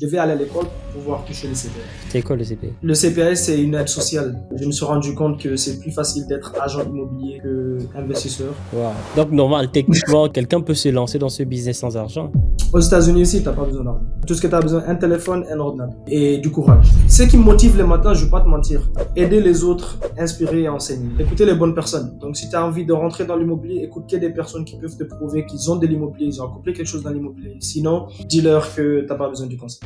Je devais aller à l'école pour pouvoir toucher le CPF. C'est quoi le CP? Le CPF, c'est une aide sociale. Je me suis rendu compte que c'est plus facile d'être agent immobilier qu'investisseur. Wow. Donc, normal, techniquement, quelqu'un peut se lancer dans ce business sans argent. Aux États-Unis aussi, t'as pas besoin d'argent. Tout ce que t'as besoin, un téléphone, un ordinateur et du courage. Ce qui me motive les matins, je vais pas te mentir, aider les autres, inspirer et enseigner. Écouter les bonnes personnes. Donc, si t'as envie de rentrer dans l'immobilier, écoute qu'il y a des personnes qui peuvent te prouver qu'ils ont de l'immobilier, ils ont accompli quelque chose dans l'immobilier. Sinon, dis-leur que t'as pas besoin du conseil.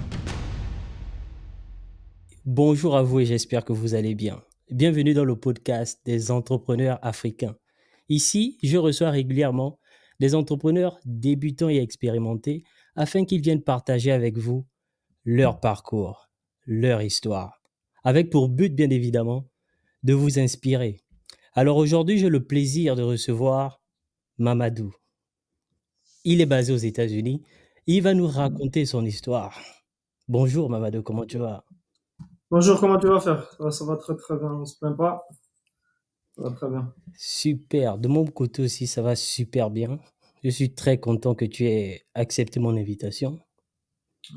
Bonjour à vous et j'espère que vous allez bien. Bienvenue dans le podcast des entrepreneurs africains. Ici, je reçois régulièrement des entrepreneurs débutants et expérimentés afin qu'ils viennent partager avec vous leur parcours, leur histoire, avec pour but, bien évidemment, de vous inspirer. Alors aujourd'hui, j'ai le plaisir de recevoir Mamadou. Il est basé aux États-Unis. Il va nous raconter son histoire. Bonjour Mamadou, comment tu vas? Bonjour, comment tu vas faire? Ça va très très bien, on se plaint pas. Ça va très bien. Super. De mon côté aussi, ça va super bien. Je suis très content que tu aies accepté mon invitation.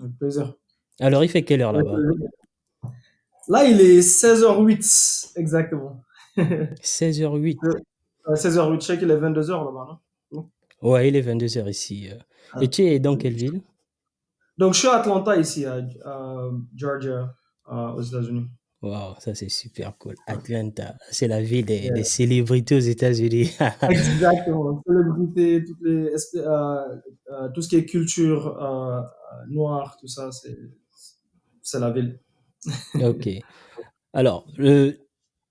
Avec plaisir. Alors, il fait quelle heure Avec là-bas? plaisir. Là, il est 16h08, exactement. 16h08. 16h08, je sais qu'il est 22h là-bas, non? Ouais, il est 22h ici. Et Ah. tu es dans quelle ville? Donc, je suis à Atlanta ici, à Georgia, aux États-Unis. Wow, ça c'est super cool. Atlanta, c'est la ville des Yeah. célébrités aux États-Unis. Exactement. Célébrité, tout ce qui est culture noire, tout ça, c'est la ville. Ok. Alors,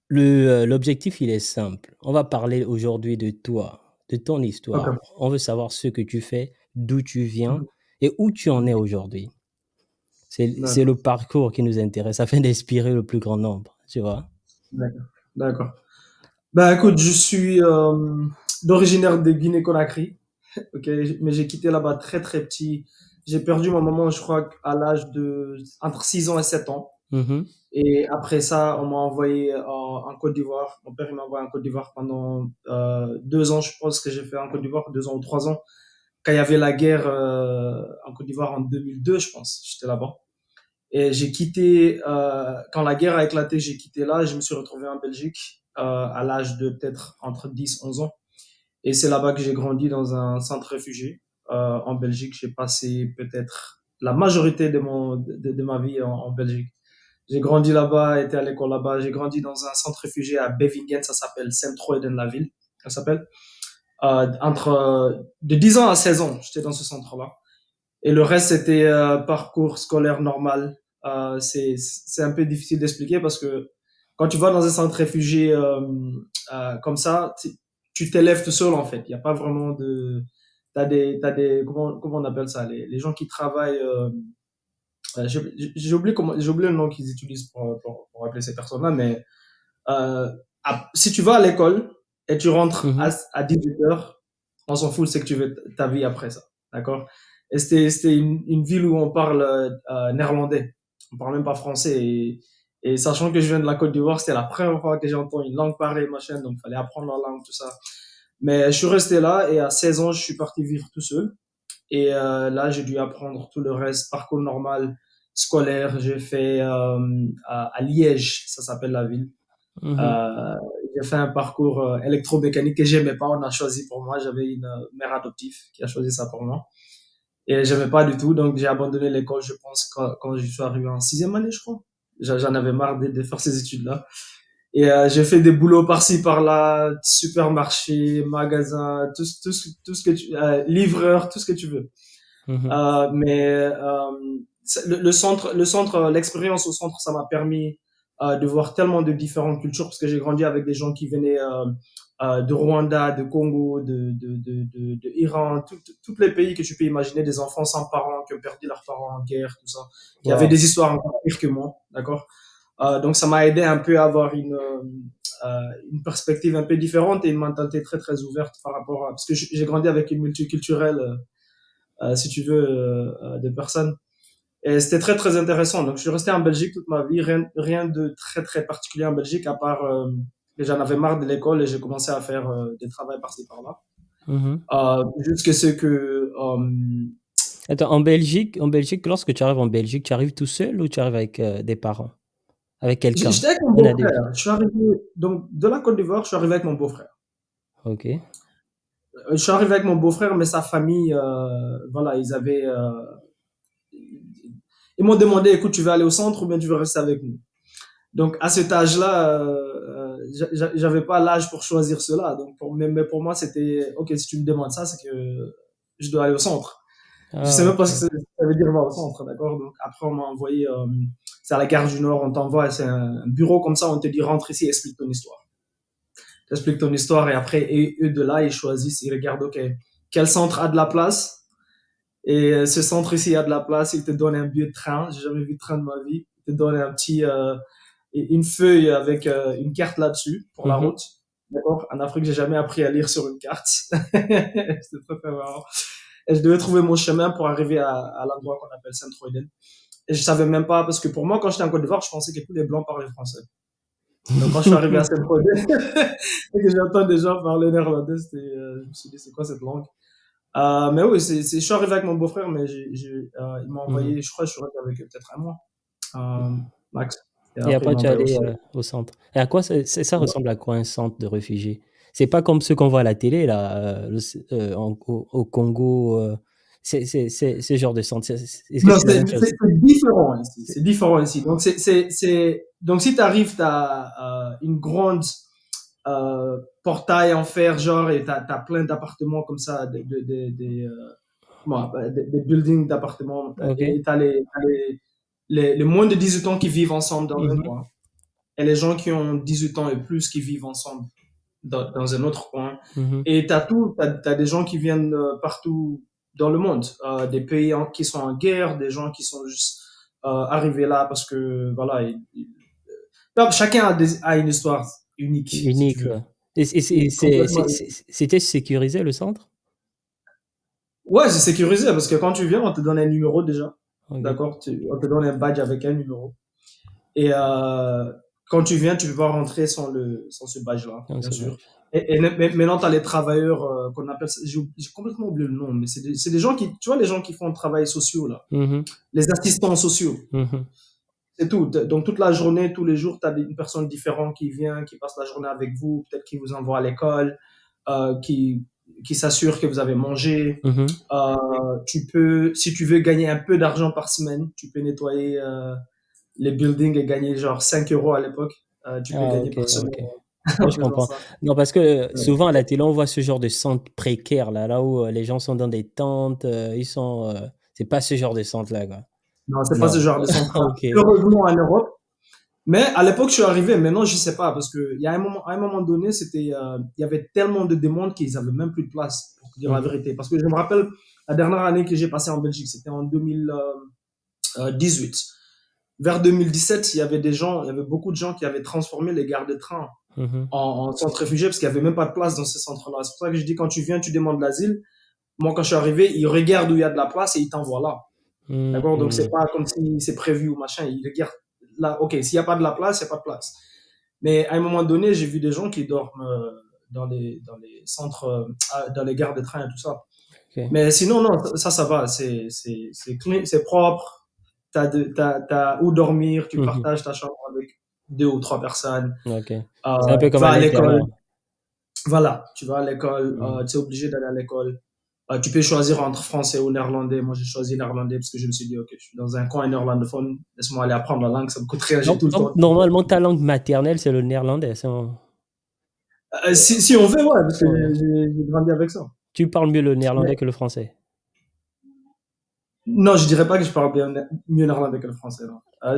l'objectif, il est simple. On va parler aujourd'hui de toi, de ton histoire. Ok. On veut savoir ce que tu fais, d'où tu viens Mhm. et où tu en es aujourd'hui. C'est D'accord. le parcours qui nous intéresse afin d'inspirer le plus grand nombre, tu vois? D'accord. D'accord. Bah écoute, je suis d'originaire de Guinée-Conakry. Ok, mais j'ai quitté là-bas très très petit. J'ai perdu ma maman, je crois, à l'âge de entre 6 ans et 7 ans. Mhm. Et après ça, on m'a envoyé en Côte d'Ivoire. Mon père il m'a envoyé en Côte d'Ivoire pendant 2 ans, je pense que j'ai fait en Côte d'Ivoire, 2 ans ou 3 ans. Quand il y avait la guerre en Côte d'Ivoire en 2002, je pense, j'étais là-bas. Et j'ai quitté, quand la guerre a éclaté, j'ai quitté là. Je me suis retrouvé en Belgique à l'âge de peut-être entre 10 11 ans. Et c'est là-bas que j'ai grandi dans un centre réfugié. En Belgique, j'ai passé peut-être la majorité de ma vie en Belgique. J'ai grandi là-bas, été à l'école là-bas. J'ai grandi dans un centre réfugié à Bevingen, ça s'appelle Saint-Troiden-la-Ville, ça s'appelle. De 10 ans à 16 ans, j'étais dans ce centre-là. Et le reste, c'était parcours scolaire normal. C'est un peu difficile d'expliquer parce que quand tu vas dans un centre réfugié comme ça, tu t'élèves tout seul en fait. Il n'y a pas vraiment de... comment on appelle ça? Les gens qui travaillent... j'ai oublié le nom qu'ils utilisent pour appeler ces personnes-là, mais si tu vas à l'école et tu rentres Mhm. à 18h, on s'en fout, c'est que tu veux ta vie après ça. D'accord? Et c'était une ville où on parle néerlandais. On parle même pas français. Et sachant que je viens de la Côte d'Ivoire, c'était la première fois que j'entends une langue pareille, machin, donc il fallait apprendre la langue, tout ça. Mais je suis resté là et à 16 ans, je suis parti vivre tout seul. Et là, j'ai dû apprendre tout le reste, parcours normal, scolaire. J'ai fait à Liège, ça s'appelle la ville. Mhm. Euh, j'ai fait un parcours électromécanique que j'aimais pas. On a choisi pour moi. J'avais une mère adoptive qui a choisi ça pour moi. Et j'aimais pas du tout. Donc, j'ai abandonné l'école, je pense, quand je suis arrivé en sixième année, je crois. J'en avais marre de faire ces études-là. Et j'ai fait des boulots par-ci, par-là, supermarché, magasin, tout ce que livreur, tout ce que tu veux. Mhm. Mais l'expérience au centre, ça m'a permis de voir tellement de différentes cultures parce que j'ai grandi avec des gens qui venaient de Rwanda, de Congo, de Iran, tous les pays que tu peux imaginer, des enfants sans parents qui ont perdu leurs parents en guerre, tout ça, qui avaient Wow. des histoires encore pires que moi, d'accord? Donc ça m'a aidé un peu à avoir une perspective un peu différente et une mentalité très très ouverte par rapport à parce que j'ai grandi avec une multiculturelle si tu veux, de personnes. Et c'était très, très intéressant. Donc, je suis resté en Belgique toute ma vie. Rien de très, très particulier en Belgique, à part que j'en avais marre de l'école et j'ai commencé à faire des travaux par-ci, par-là. Mhm. Jusqu'à ce que Attends, en Belgique, lorsque tu arrives en Belgique, tu arrives tout seul ou tu arrives avec des parents? Avec quelqu'un? J'étais avec mon Un adulte? beau-frère. Je suis arrivé, donc, de la Côte d'Ivoire, je suis arrivé avec mon beau-frère. Ok. Je suis arrivé avec mon beau-frère, mais sa famille, voilà, ils m'ont demandé, écoute, tu veux aller au centre ou bien tu veux rester avec nous? Donc, à cet âge-là, j'avais pas l'âge pour choisir cela. Donc, mais pour moi, c'était, ok, si tu me demandes ça, c'est que je dois aller au centre. Je sais Ah, même pas ce ok. que ça veut dire va au centre, d'accord? Donc, après, on m'a envoyé, c'est à la gare du Nord, on t'envoie, c'est un bureau comme ça, on te dit, rentre ici, explique ton histoire. T'expliques ton histoire et après, eux de là, ils choisissent, ils regardent, ok, quel centre a de la place? Et ce centre ici a de la place, il te donne un billet de train. J'ai jamais vu de train de ma vie. Il te donne un petit, une feuille avec une carte là-dessus pour la Mhm. route. D'accord? En Afrique, j'ai jamais appris à lire sur une carte. C'était très, très marrant. Et je devais trouver mon chemin pour arriver à l'endroit qu'on appelle Saint-Troiden. Et je savais même pas, parce que pour moi, quand j'étais en Côte d'Ivoire, je pensais que tous les Blancs parlaient français. Donc, quand je suis arrivé à Saint-Troiden et que j'entends des gens parler néerlandais, je me suis dit, c'est quoi cette langue? Mais oui, je suis arrivé avec mon beau-frère, mais il m'a Mhm. envoyé, je crois, je suis resté avec eux peut-être un mois, euh, max. Et Et après, il après, m'a tu es envoyé au allé centre. au centre. Et à quoi ça ressemble à quoi un centre de réfugiés? C'est pas comme ceux qu'on voit à la télé, là, au Congo. C'est ce genre de centre. Est-ce que Non, c'est la même chose? c'est différent ici. C'est- C'est différent ici. Donc, donc si tu arrives, tu as une grande portail en fer, genre, et tu as plein d'appartements comme ça, des buildings d'appartements, Ok. et tu as les moins de 18 ans qui vivent ensemble dans un Mhm. coin, et les gens qui ont 18 ans et plus qui vivent ensemble dans un autre coin. Mhm. Et t'as des gens qui viennent partout dans le monde, des pays qui sont en guerre, des gens qui sont juste arrivés là parce que voilà, chacun a une histoire unique, si tu Unique, veux. ouais. Complètement. C'était sécurisé, le centre? Ouais, c'est sécurisé parce que quand tu viens, on te donne un numéro déjà. Ok. D'accord? On te donne un badge avec un numéro. Et quand tu viens, tu peux pas rentrer sans ce badge-là, Dans bien ce sûr. badge. Et maintenant, tu as les travailleurs qu'on appelle, j'ai complètement oublié le nom, mais c'est des gens qui, tu vois, les gens qui font le travail social, là, Mhm. les assistants sociaux, Mhm. c'est tout. Donc, toute la journée, tous les jours, tu as une personne différente qui vient, qui passe la journée avec vous, peut-être qui vous envoie à l'école, euh, qui, qui s'assure que vous avez mangé. Mhm. Tu peux, si tu veux gagner un peu d'argent par semaine, tu peux nettoyer les buildings et gagner genre 5 euros à l'époque. Tu peux Ah, gagner ok, par semaine ok. en Ouais, je faisant comprends. ça. Non, parce que Ouais. souvent à la télé, on voit ce genre de centre précaire, là où les gens sont dans des tentes, ils sont. C'est pas ce genre de centre-là, quoi. Non, c'est pas ce Non. genre de central. Ok. Heureusement en Europe. Mais à l'époque, je suis arrivé. Maintenant, je sais pas parce que il y a à un moment donné, il y avait tellement de demandes qu'ils avaient même plus de place pour te dire la Mhm. vérité. Parce que je me rappelle la dernière année que j'ai passée en Belgique, c'était en 2018. Vers 2017, il y avait beaucoup de gens qui avaient transformé les gares de train Mhm. en centres réfugiés parce qu'il y avait même pas de place dans ces centres-là. C'est pour ça que je dis quand tu viens, tu demandes l'asile. Moi, quand je suis arrivé, ils regardent où il y a de la place et ils t'envoient là. D'accord? Donc, c'est Mhm. pas comme si c'est prévu ou machin. Ils regardent là, ok, s'il n'y a pas de la place, il n'y a pas de place. Mais à un moment donné, j'ai vu des gens qui dorment dans les centres, dans les gares de train et tout ça. Ok. Mais sinon, non, ça va. C'est propre. T'as où dormir, tu Mhm. partages ta chambre avec deux ou trois personnes. Ok. C'est un peu Tu comme vas un à l'école. internat. Voilà, tu vas à l'école, Mhm. tu es obligé d'aller à l'école. Tu peux choisir entre français ou néerlandais. Moi, j'ai choisi néerlandais parce que je me suis dit, OK, je suis dans un coin néerlandophone, laisse-moi aller apprendre la langue, ça me coûte rien, j'ai tout le Donc, temps. normalement, ta langue maternelle, c'est le néerlandais. Si on veut, ouais, parce que Ouais. j'ai grandi avec ça. Tu parles mieux le Mais néerlandais que le français. non, je dirais pas que je parle bien mieux néerlandais que le français. Non. Non,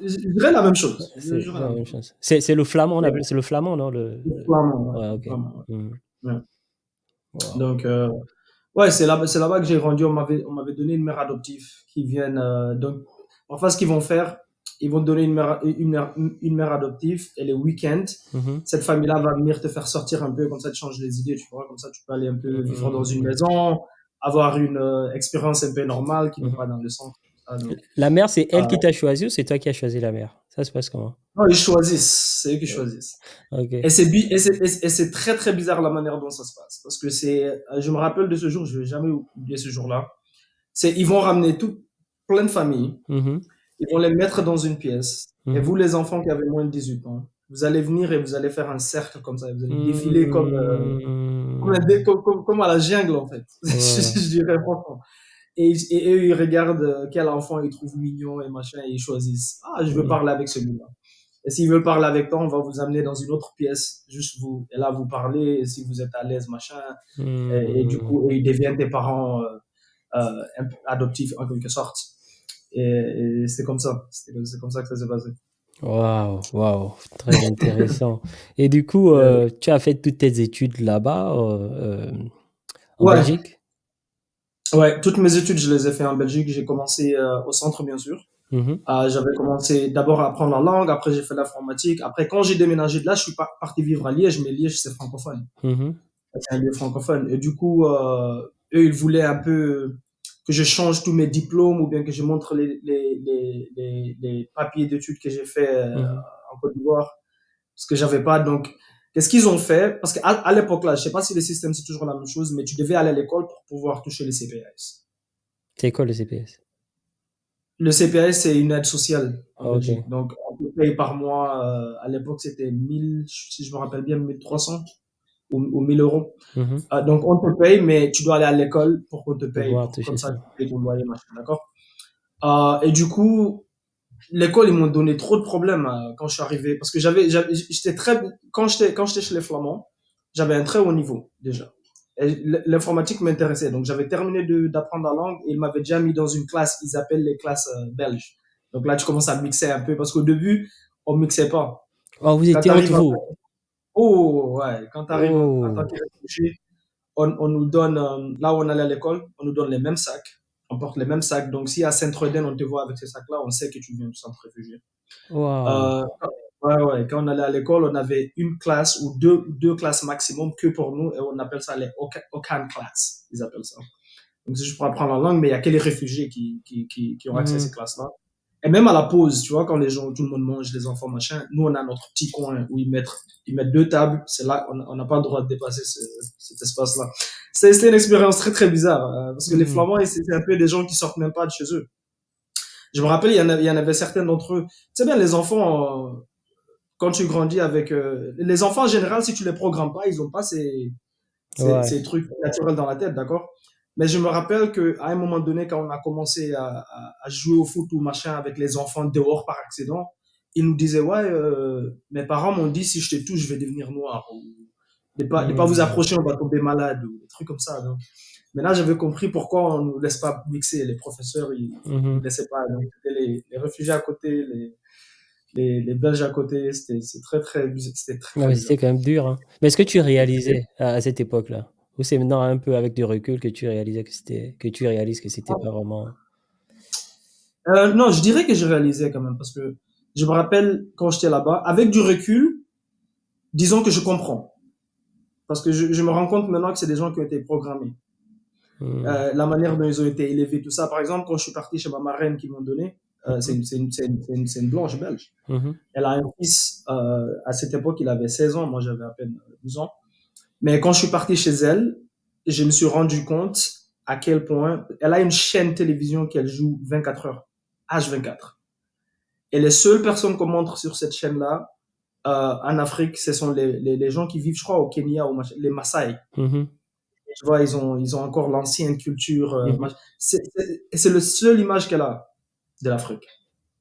Je dirais la même chose. Je c'est dirais la la même même chose. chose. C'est le flamand, on Ouais, appelle, c'est le flamand, non? le flamand, ouais, Ouais, le ok. flamand, Mhm. ouais. Ouais. Wow. Donc, ouais, c'est là-bas que j'ai grandi. On m'avait donné une mère adoptive qui viennent. Donc, enfin, ce qu'ils vont faire, ils vont te donner une mère adoptive et les week-ends, Mhm. cette famille-là va venir te faire sortir un peu, comme ça tu changes les idées, tu vois, comme ça tu peux aller un peu vivre dans une Mhm. maison, avoir une expérience un peu normale qui n'est Mhm. pas dans le centre. Ah, donc, La mère, c'est euh, elle qui t'a choisi ou c'est toi qui as choisi la mère? Ça se passe comment? non, ils choisissent, c'est eux qui choisissent. Ok. Et c'est très très bizarre la manière dont ça se passe. Parce que je me rappelle de ce jour, je vais jamais oublier ce jour-là. Ils vont ramener plein de familles, Mhm. ils vont les mettre dans une pièce. Et Mhm. vous, les enfants qui avez moins de 18 ans, vous allez venir et vous allez faire un cercle comme ça. Vous allez défiler comme à la jungle, en fait. Ouais. Je dirais franchement. Et eux, ils regardent quel enfant ils trouvent mignon et machin, et ils choisissent. Ah, je veux Mhm. parler avec celui-là. Et s'ils veulent parler avec toi, on va vous amener dans une autre pièce, juste vous. Et là, vous parlez, et si vous êtes à l'aise, machin. Et du Mhm. coup, ils deviennent tes parents adoptifs, en quelque sorte. Et c'est comme ça. C'est comme ça que ça s'est passé. Waouh, waouh, très intéressant. Et du coup, Euh, tu as fait toutes tes études là-bas, en ouais, Belgique? ouais, toutes mes études, je les ai fait en Belgique. J'ai commencé au centre, bien sûr. Mhm. J'avais commencé d'abord à apprendre la langue, après j'ai fait l'informatique. Après, quand j'ai déménagé de là, je suis parti vivre à Liège, mais Liège, c'est francophone. Mhm. C'est un lieu francophone. Et du coup, eux, ils voulaient un peu que je change tous mes diplômes ou bien que je montre les papiers d'études que j'ai fait Mhm. en Côte d'Ivoire, ce que j'avais pas. Donc, qu'est-ce qu'ils ont fait? Parce qu'à l'époque là, je sais pas si le système c'est toujours la même chose, mais tu devais aller à l'école pour pouvoir toucher le CPS. C'est quoi le CPS? Le CPS, c'est une aide sociale en Ok. Belgique. Donc, on te paye par mois. À l'époque, c'était 1000, si je me rappelle bien, 1300 ou 1000 euros. Mhm. Donc, on te paye, mais tu dois aller à l'école pour qu'on te paye. Pouvoir toucher Comme ça, ça. tu payes ton loyer, machin, d'accord? Et du coup, l'école, ils m'ont donné trop de problèmes quand je suis arrivé. Parce que quand j'étais chez les Flamands, j'avais un très haut niveau, déjà. Et l'informatique m'intéressait. Donc, j'avais terminé d'apprendre la langue et ils m'avaient déjà mis dans une classe, ils appellent les classes belges. Donc là, tu commences à mixer un peu parce qu'au début, on mixait pas. Oh, vous Quand étiez tu entre arrives vous? oh, ouais, quand tu arrives en tant Oh. que réfugié, on nous donne, là où on allait à l'école, on nous donne les mêmes sacs. On porte les mêmes sacs. Donc, si à Saint-Troden, on te voit avec ces sacs-là, on sait que tu viens du centre réfugié. Waouh. Euh, ouais, ouais. Quand on allait à l'école, on avait une classe ou deux classes maximum que pour nous et on appelle ça les Okan classes. Ils appellent ça. Donc, c'est juste pour apprendre la langue, mais il y a que les réfugiés qui ont accès à ces Mhm. classes-là. Et même à la pause, tu vois, quand les gens, tout le monde mange, les enfants, machin, nous, on a notre petit coin où ils mettent deux tables. C'est là, on n'a pas le droit de dépasser cet espace-là. C'était une expérience très, très bizarre, parce que les Mhm. Flamands, c'est un peu des gens qui sortent même pas de chez eux. Je me rappelle, il y en avait certains d'entre eux. Tu sais bien, les enfants, quand tu grandis avec, les enfants en général, si tu les programmes pas, ils ont pas ces Ouais. trucs naturels dans la tête, d'accord? Mais je me rappelle qu'à un moment donné, quand on a commencé à jouer au foot ou machin avec les enfants dehors par accident, ils nous disaient, ouais, mes parents m'ont dit, si je te touche, je vais devenir noir. Ou de pas vous Mhm. approcher, on va tomber malade, ou des trucs comme ça. Donc. Mais là, j'avais compris pourquoi on ne nous laisse pas mixer. Les professeurs, ils nous Mhm. laissaient pas. Donc, c'était les réfugiés à côté, les Belges à côté. C'était très, Ouais, très mais bizarre. c'était quand même dur, hein. Mais est-ce que tu réalisais à cette époque-là? Ou c'est maintenant un peu avec du recul que tu réalisais que tu réalises que c'était pas vraiment. Non, je dirais que j'ai réalisé quand même, parce que je me rappelle quand j'étais là-bas, avec du recul, disons que je comprends. Parce que je me rends compte maintenant que c'est des gens qui ont été programmés. Mhm. La manière dont ils ont été élevés, tout ça. Par exemple, quand je suis parti chez ma marraine qui m'ont donné, Mhm. c'est une blanche belge. Mhm. Elle a un fils, à cette époque, il avait 16 ans, moi j'avais à peine 12 ans. Mais quand je suis parti chez elle, je me suis rendu compte à quel point elle a une chaîne télévision qu'elle joue 24 heures, H24. Et les seules personnes qu'on montre sur cette chaîne-là, en Afrique, ce sont les gens qui vivent, je crois, au Kenya, les Maasai. Mhm. Tu vois, ils ont encore l'ancienne culture. Mhm. C'est le seul image qu'elle a de l'Afrique.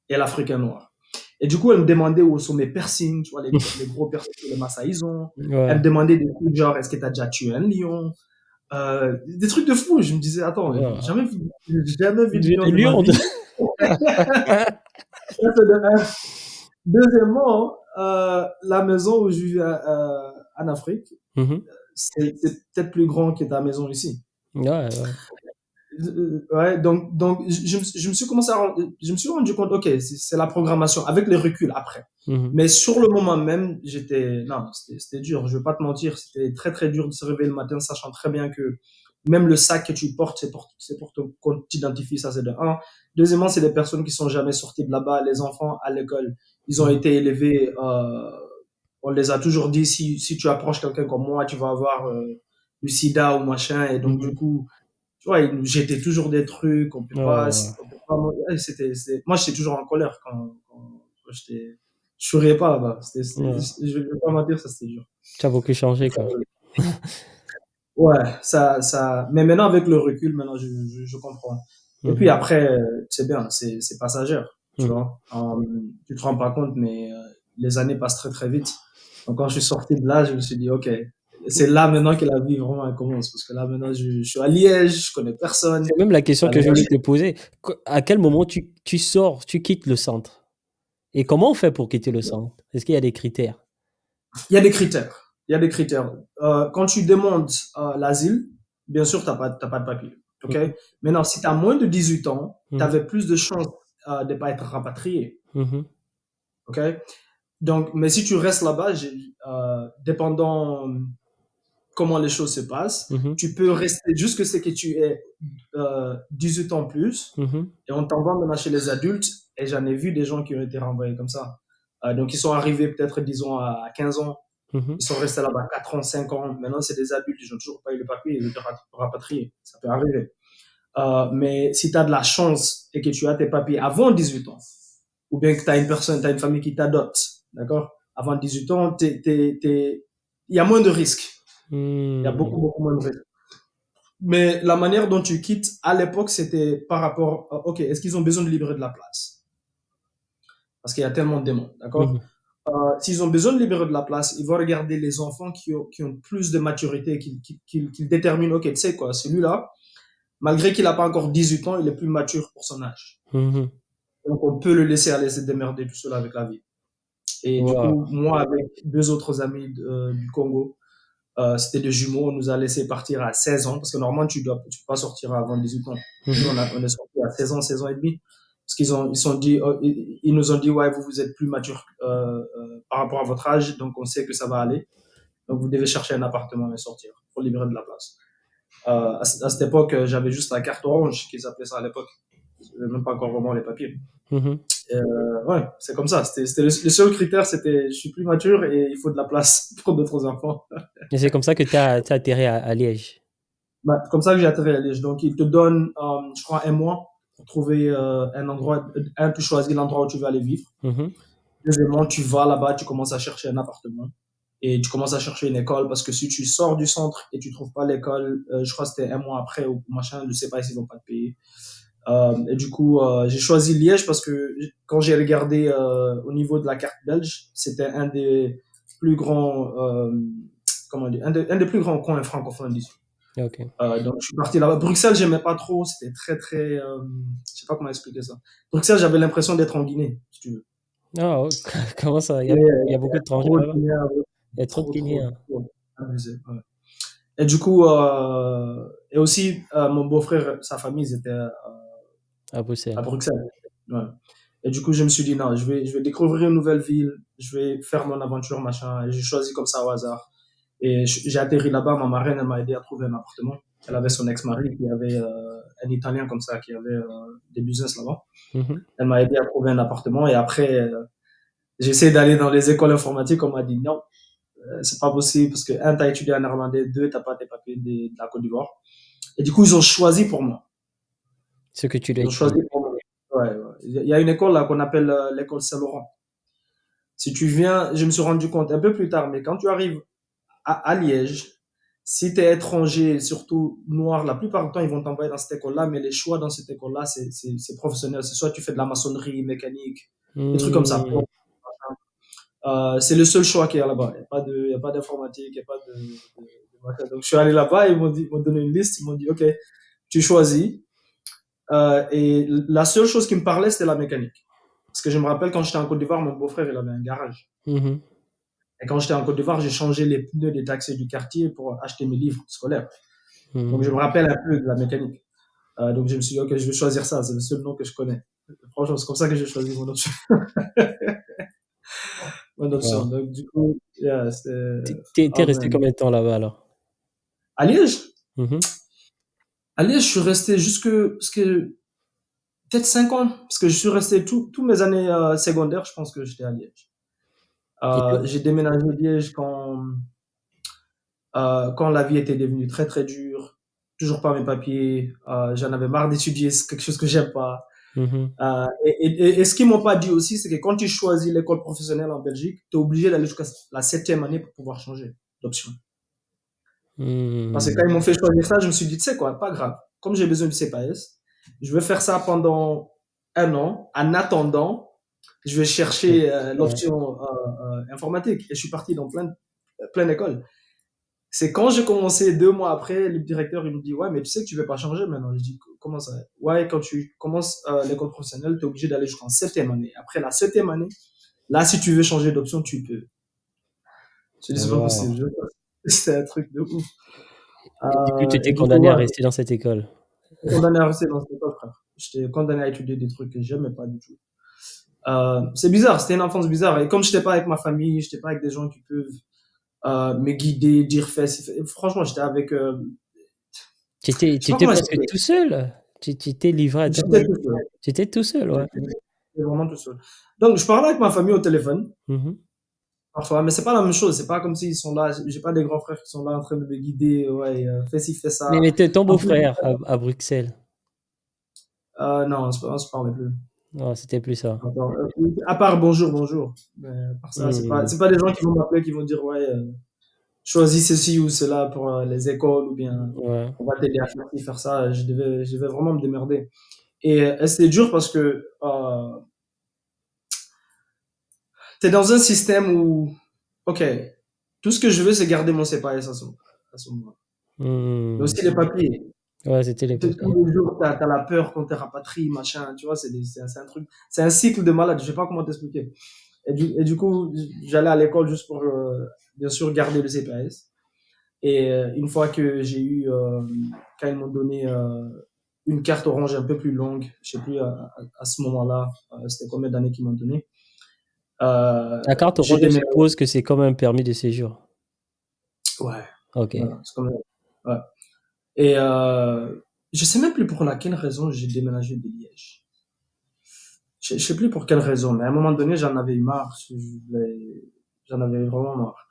Et l'Africain noir. Et du coup, elle me demandait où sont mes piercings, tu vois, les gros piercings que les Maasai ils ont. Elle me Ouais. demandait des trucs genre, est-ce que tu as déjà tué un lion? Des trucs de fou. Je me disais, attends, Waouh. j'ai jamais vu de Du lion de ma lion de vie. Ça, c'est de un. Deuxièmement, la maison où je vivais en Afrique, Mhm. c'est peut-être plus grand que ta maison ici. Ouais, ouais. Ouais, donc je me suis rendu compte, ok, c'est la programmation avec les reculs après. Mhm. Mais sur le moment même, non, c'était dur. Je vais pas te mentir, c'était très très dur de se réveiller le matin, sachant très bien que même le sac que tu portes, c'est pour qu'on t'identifie, ça c'est de un. Deuxièmement, c'est des personnes qui sont jamais sorties de là-bas, les enfants à l'école, ils ont Mhm. été élevés, on les a toujours dit, si tu approches quelqu'un comme moi, tu vas avoir du sida ou machin, et donc du Mhm. coup, Ouais, ils nous jetaient toujours des trucs, Oh, on peut pas, ouais, moi, j'étais toujours en colère quand je souriais pas là-bas. ouais. Je vais pas mentir, ça c'était dur. Tu as beaucoup changé, quoi. Ouais, mais maintenant, avec le recul, maintenant, je comprends. Et puis Mhm, après, c'est bien, c'est passagère, tu mhm. vois. Tu te rends pas compte, mais les années passent très très vite. Donc quand je suis sorti de là, je me suis dit, ok, c'est là maintenant que la vie vraiment elle commence, parce que là maintenant, je suis à Liège, je connais personne. C'est même la question Là, que je maintenant, voulais te poser. À quel moment tu sors, tu quittes le centre? Et comment on fait pour quitter le centre? Est-ce qu'il y a des critères? il y a des critères. Il y a des critères. Quand tu demandes l'asile, bien sûr, t'as pas de papier. Ok. Mhm, Maintenant, si tu as moins de 18 ans, tu mhm, avais plus de chances de ne pas être rapatrié. mhm, Ok. Donc, mais si tu restes là-bas, dépendant comment les choses se passent, mhm, tu peux rester jusque ce que tu es 18 ans plus, mhm, et on t'envoie maintenant chez les adultes. Et j'en ai vu des gens qui ont été renvoyés comme ça. Donc, ils sont arrivés peut-être, disons, à 15 ans. mhm. Ils sont restés là-bas 4 ans, 5 ans. Maintenant, c'est des adultes, ils n'ont toujours pas eu le papier, ils ont été rapatriés. Ça peut arriver. Mais si tu as de la chance et que tu as tes papiers avant 18 ans, ou bien que tu as une personne, tu as une famille qui t'adopte, d'accord? Avant 18 ans, il y a moins de risques. Il y a beaucoup, Hmm. beaucoup moins de risques. Mais la manière dont tu quittes, à l'époque, c'était par rapport à, OK, est-ce qu'ils ont besoin de libérer de la place? Parce qu'il y a tellement de demandes, d'accord? Mhm. S'ils ont besoin de libérer de la place, ils vont regarder les enfants qui ont plus de maturité, qui déterminent, OK, tu sais quoi, celui-là, malgré qu'il n'a pas encore 18 ans, il est plus mature pour son âge. Mhm. Donc, on peut le laisser aller se démerder tout seul avec la vie. Et du Wow. coup, moi, avec deux autres amis du Congo, c'était des jumeaux, on nous a laissé partir à 16 ans, parce que normalement, tu peux pas sortir avant 18 ans. Et nous, Mhm. on est sorti à 16 ans et demi. Parce ils sont dit, ils nous ont dit, ouais, vous êtes plus mature par rapport à votre âge, donc on sait que ça va aller. Donc vous devez chercher un appartement et sortir pour libérer de la place. À cette époque, j'avais juste la carte orange, qu'ils appelaient ça à l'époque. J'avais même pas encore vraiment les papiers. Mhm. Ouais, c'est comme ça. C'était le seul critère, c'était je suis plus mature et il faut de la place pour d'autres enfants. Et c'est comme ça que tu as atterri à Liège. Bah, comme ça que j'ai atterri à Liège. Donc, ils te donnent, je crois, un mois pour trouver un endroit. Un, tu choisis l'endroit où tu veux aller vivre. Mhm. Deuxièmement, tu vas là-bas, tu commences à chercher un appartement. Et tu commences à chercher une école parce que si tu sors du centre et tu trouves pas l'école, je crois que c'était un mois après ou machin, je sais pas s'ils vont pas te payer. Et du coup, j'ai choisi Liège parce que quand j'ai regardé au niveau de la carte belge, c'était un des plus grands, comment dire, un des plus grands coins francophones d'ici. Ok. Donc, je suis parti là-bas. Bruxelles, j'aimais pas trop. C'était très, très, je sais pas comment expliquer ça. Bruxelles, j'avais l'impression d'être en Guinée, si tu veux. Ah, oh, comment ça? Et, Il y a beaucoup d'étrangers trop de là-bas? Guinéens, ouais. Il y a trop de Trop, trop, Guinéens trop abusé. Ouais. Et du coup, et aussi, mon beau-frère, sa famille, ils étaient à à Bruxelles. Bruxelles. Ouais. Et du coup, je me suis dit, non, je vais découvrir une nouvelle ville, je vais faire mon aventure, machin. Et j'ai choisi comme ça au hasard. Et j'ai atterri là-bas, ma marraine, elle m'a aidé à trouver un appartement. Elle avait son ex-mari qui avait un Italien comme ça, qui avait des business là-bas. Mhm. Elle m'a aidé à trouver un appartement. Et après, j'ai essayé d'aller dans les écoles informatiques. On m'a dit non, c'est pas possible parce que, un, t'as étudié en néerlandais, deux, t'as pas tes papiers de la Côte d'Ivoire. Et du coup, ils ont choisi pour moi. Ce que tu dois Ils ont choisi étudier. pour moi. Ouais, ouais. Il y a une école là qu'on appelle l'école Saint-Laurent. Si tu viens, je me suis rendu compte un peu plus tard, mais quand tu arrives à Liège, si tu es étranger, surtout noir, la plupart du temps, ils vont t'envoyer dans cette école-là, mais les choix dans cette école-là, c'est professionnel. C'est soit tu fais de la maçonnerie, mécanique, des trucs comme ça. Hmm. C'est le seul choix qu'il y a là-bas. Il y a pas d'informatique, il n'y a pas de machin. Donc, je suis allé là-bas, ils m'ont donné une liste, ils m'ont dit, OK, tu choisis. Et la seule chose qui me parlait, c'était la mécanique. Parce que je me rappelle quand j'étais en Côte d'Ivoire, mon beau-frère, il avait un garage. Mhm. Et quand j'étais en Côte d'Ivoire, j'ai changé les pneus des taxis du quartier pour acheter mes livres scolaires. Donc, je me Mhm. rappelle un peu de la mécanique. Donc, je me suis dit, OK, je vais choisir ça. C'est le seul nom que je connais. Franchement, c'est comme ça que j'ai choisi mon option. Mon option. Wow. Donc, du coup, yeah, c'était, T'es oh resté man. combien de temps là-bas alors? À Liège, Mhm. je suis resté jusque, parce que, peut-être 5 ans. Parce que je suis resté tous mes années secondaires, je pense que j'étais à Liège. Et J'ai déménagé à Liège quand la vie était devenue très, très dure. toujours pas mes papiers. J'en avais marre d'étudier, c'est quelque chose que j'aime pas. Mhm. Et ce qu'ils m'ont pas dit aussi, c'est que quand tu choisis l'école professionnelle en Belgique, tu es obligé d'aller jusqu'à la septième année pour pouvoir changer d'option. Parce que quand ils m'ont Mhm. fait choisir ça, je me suis dit, tu sais quoi, pas grave. Comme j'ai besoin du CPS, je vais faire ça pendant un an. En attendant, je vais chercher Ouais. l'option informatique. Et je suis parti dans plein d'écoles. C'est quand j'ai commencé 2 mois après, le directeur il me dit ouais mais tu sais que tu ne veux pas changer maintenant. Je dis comment ça? Ouais, quand tu commences l'école professionnelle, tu es obligé d'aller jusqu'en septième année. Après la septième année, là si tu veux changer d'option, tu peux. Je dis c'est pas Wow. possible. C'est un truc de ouf. Et du coup, tu étais Et du coup condamné à ouais, rester dans cette école. j'étais condamné à rester dans cette école, frère. J'étais condamné à étudier des trucs que j'aimais pas du tout. C'est bizarre, c'était une enfance bizarre. Et comme je n'étais pas avec ma famille, je n'étais pas avec des gens qui peuvent me guider, dire fais, franchement, j'étais avec, je Tu sais pas étais comment presque expliquer. tout seul. Tu étais livré à J'étais toi-même. tout seul. Tu étais tout seul, ouais. J'étais vraiment tout seul. Donc, je parlais avec ma famille au téléphone, Mhm. parfois, mais c'est pas la même chose. C'est pas comme s'ils sont là. J'ai pas des grands frères qui sont là en train de me guider. Ouais, fais ci, fais ça. Mais ton En plus, beau-frère à Bruxelles. non, on se parlait plus. Non, c'était plus ça. À part bonjour, bonjour. Mais par ça, Mhm. c'est pas des gens qui vont m'appeler, qui vont dire, ouais, choisis ceci ou cela pour les écoles ou bien Ouais. on va t'aider à faire ci, faire ça. Je devais vraiment me démerder. Et c'était dur parce que t'es dans un système où, ok, tout ce que je veux, c'est garder mon CPS à ce moment. Mais Mhm. aussi les papiers. Ouais, c'était les Tous papiers. les jours, t'as la peur quand t'es rapatrié, machin, tu vois, c'est un truc, c'est un cycle de malade, je sais pas comment t'expliquer. Et du coup, j'allais à l'école juste pour, bien sûr, garder le CPS. Et une fois que j'ai eu, quand ils m'ont donné une carte orange un peu plus longue, je sais plus à ce moment-là, c'était combien d'années qu'ils m'ont donné, La carte j'ai orange, je déménagé. suppose que c'est comme un permis de séjour. Ouais, Ok. voilà, c'est comme, ouais. Et je sais même plus pour laquelle raison j'ai déménagé de Liège. Je sais plus pour quelle raison, mais à un moment donné, j'en avais eu marre. J'en avais vraiment marre.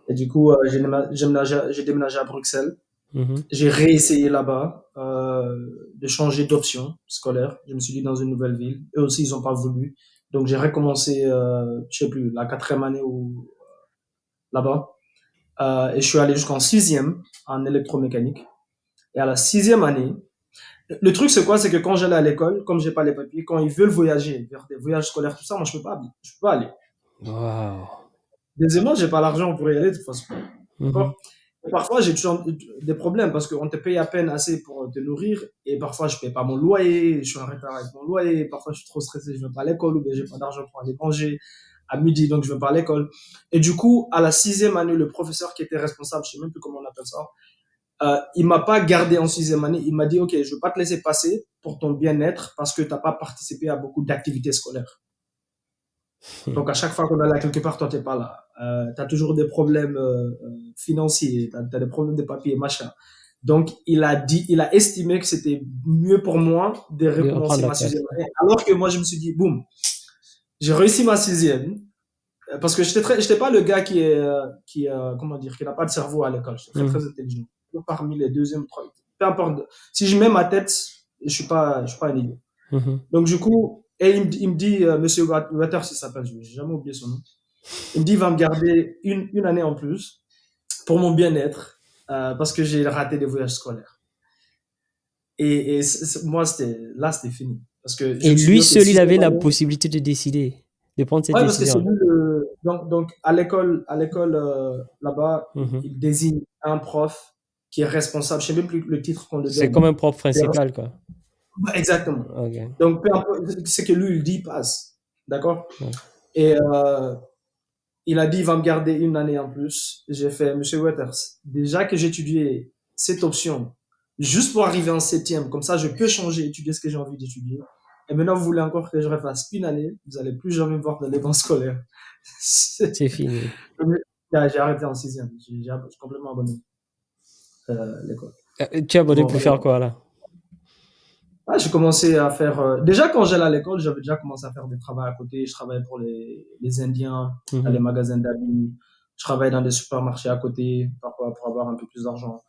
Et du coup, j'ai déménagé à Bruxelles. Mhm. J'ai réessayé là-bas de changer d'option scolaire. Je me suis dit dans une nouvelle ville. Eux aussi, ils n'ont pas voulu. Donc, j'ai recommencé, je sais plus, la quatrième année là-bas. Et je suis allé jusqu'en sixième en électromécanique. Et à la sixième année, le truc, c'est quoi? C'est que quand j'allais à l'école, comme j'ai pas les papiers, quand ils veulent voyager vers des voyages scolaires, tout ça, moi, je peux pas aller. Waouh. Deuxièmement, j'ai pas l'argent pour y aller de toute façon. Mhm. D'accord? Et parfois, j'ai toujours des problèmes parce qu'on te paye à peine assez pour te nourrir et parfois, je paye pas mon loyer, je suis en retard avec mon loyer, parfois, je suis trop stressé, je vais pas à l'école ou bien j'ai pas d'argent pour aller manger à midi, donc je vais pas à l'école. Et du coup, à la sixième année, le professeur qui était responsable, je sais même plus comment on appelle ça, il m'a pas gardé en sixième année, il m'a dit, OK, je vais pas te laisser passer pour ton bien-être parce que t'as pas participé à beaucoup d'activités scolaires. Donc, à chaque fois qu'on allait quelque part, toi, t'es pas là. Tu as toujours des problèmes financiers, tu as des problèmes de papier, machin. Donc, il a estimé que c'était mieux pour moi de De reprendre recommencer la ma classe. sixième année. Alors que moi, je me suis dit, boum, j'ai réussi ma sixième. Parce que j'étais pas le gars comment dire, qui n'a pas de cerveau à l'école. J'étais très, Mhm. très intelligent. Parmi les deuxièmes, trois, peu importe. Si je mets ma tête, je suis pas un idiot. Mhm. Donc, du coup, et il me dit, Monsieur Waters, il s'appelle, je n'ai jamais oublié son nom. Il me dit, il va me garder une année en plus pour mon bien-être, parce que j'ai raté des voyages scolaires. Et moi, là, c'était fini. Parce que je Et me suis dit, lui OK, seul, il sixième avait la année. possibilité de décider, de prendre cette Ouais, parce que c'est décision-là. lui donc, à l'école, là-bas, Mhm. il désigne un prof qui est responsable. Je sais même plus le titre qu'on le C'est donne. comme un prof principal, quoi. Ouais, exactement. Ok. Donc, peu importe, ce que lui, il dit passe. D'accord? Ouais. Et il a dit, il va me garder une année en plus. J'ai fait, Monsieur Waters, déjà que j'étudiais cette option, juste pour arriver en septième, comme ça, je peux changer, étudier ce que j'ai envie d'étudier. Et maintenant, vous voulez encore que je refasse une année, vous allez plus jamais me voir dans les bancs scolaires. C'est fini. J'ai arrêté en sixième. J'ai complètement abandonné l'école. Tu as abonné Bon, pour faire quoi, là? j'ai commencé à faire. Déjà, quand j'allais à l'école, j'avais déjà commencé à faire des travaux à côté. Je travaillais pour les Indiens, dans les Mhm. magasins d'habits. Je travaillais dans des supermarchés à côté, parfois pour avoir un peu plus d'argent.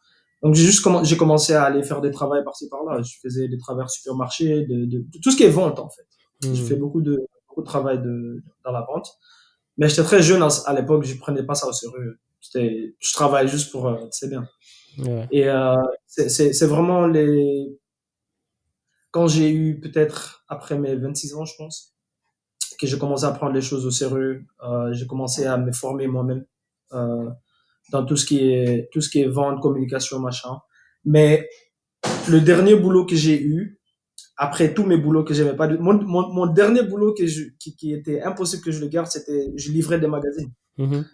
Donc j'ai commencé à aller faire des travaux par-ci par-là. Je faisais des travaux supermarchés, de tout ce qui est vente en fait. J'ai fait Mhm. beaucoup de travail dans la vente. Mais j'étais très jeune à l'époque, je prenais pas ça au sérieux. Je travaille juste pour, c'est bien. Ouais. Et c'est vraiment quand j'ai eu peut-être après mes 26 ans, je pense, que j'ai commencé à prendre les choses au sérieux. J'ai commencé à me former moi-même euh, dans tout ce qui est vente, communication, machin. Mais le dernier boulot que j'ai eu, après tous mes boulots que j'aimais pas, mon dernier boulot qui était impossible que je le garde, c'était je livrais des magazines. Mhm.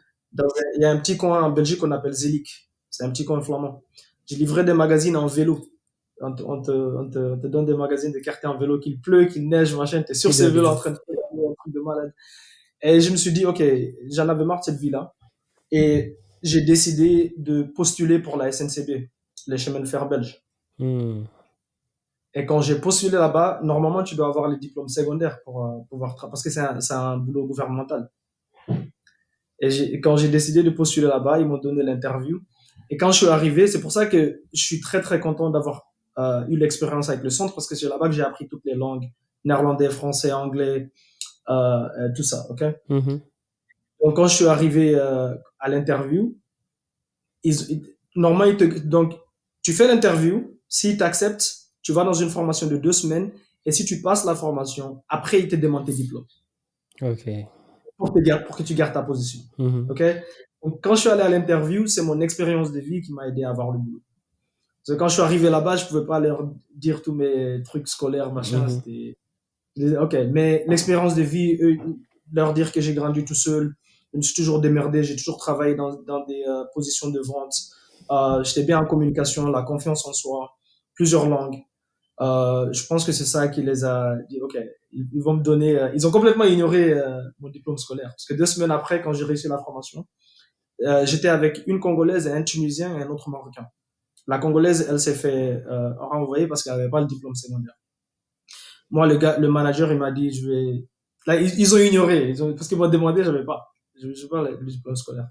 Il y a un petit coin en Belgique qu'on appelle Zelik. C'est un petit coin flamand. Je livrais des magazines en vélo. On te donne des magazines de quartier en vélo, qu'il pleut, qu'il neige, machin. T'es sur Tu ce dois vélo en livrer. train de faire un truc de malade. Et je me suis dit, OK, j'en avais marre de cette vie-là. Et j'ai décidé de postuler pour la SNCB, les chemins de fer belges. Mhm. Et quand j'ai postulé là-bas, normalement, tu dois avoir les diplômes secondaires pour pouvoir parce que c'est un boulot gouvernemental. Et quand j'ai décidé de postuler là-bas, ils m'ont donné l'interview. Et quand je suis arrivé, c'est pour ça que je suis très très content d'avoir eu l'expérience avec le centre parce que c'est là-bas que j'ai appris toutes les langues, néerlandais, français, anglais, tout ça, ok. Mhm. Donc quand je suis arrivé à l'interview, normalement donc tu fais l'interview, s'ils t'acceptent, tu vas dans une formation de 2 semaines et si tu passes la formation, après ils te demandent tes diplômes Ok. pour que tu gardes ta position, Mhm. ok. Donc quand je suis allé à l'interview, c'est mon expérience de vie qui m'a aidé à avoir le boulot. Parce que quand je suis arrivé là-bas, je pouvais pas leur dire tous mes trucs scolaires, machin. Mhm. C'était ok. Mais l'expérience de vie, eux, leur dire que j'ai grandi tout seul, je me suis toujours démerdé, j'ai toujours travaillé dans des positions de vente. J'étais bien en communication, la confiance en soi, plusieurs langues. Je pense que c'est ça qui les a dit, ok, ils vont me donner. Ils ont complètement ignoré mon diplôme scolaire. Parce que 2 semaines après, quand j'ai réussi la formation, j'étais avec une Congolaise et un Tunisien et un autre Marocain. La Congolaise, elle s'est fait renvoyer parce qu'elle n'avait pas le diplôme secondaire. Moi, le manager, il m'a dit, je vais. Là, ils ont ignoré, parce qu'ils m'ont demandé, je n'avais pas. Je n'avais pas le diplôme scolaire.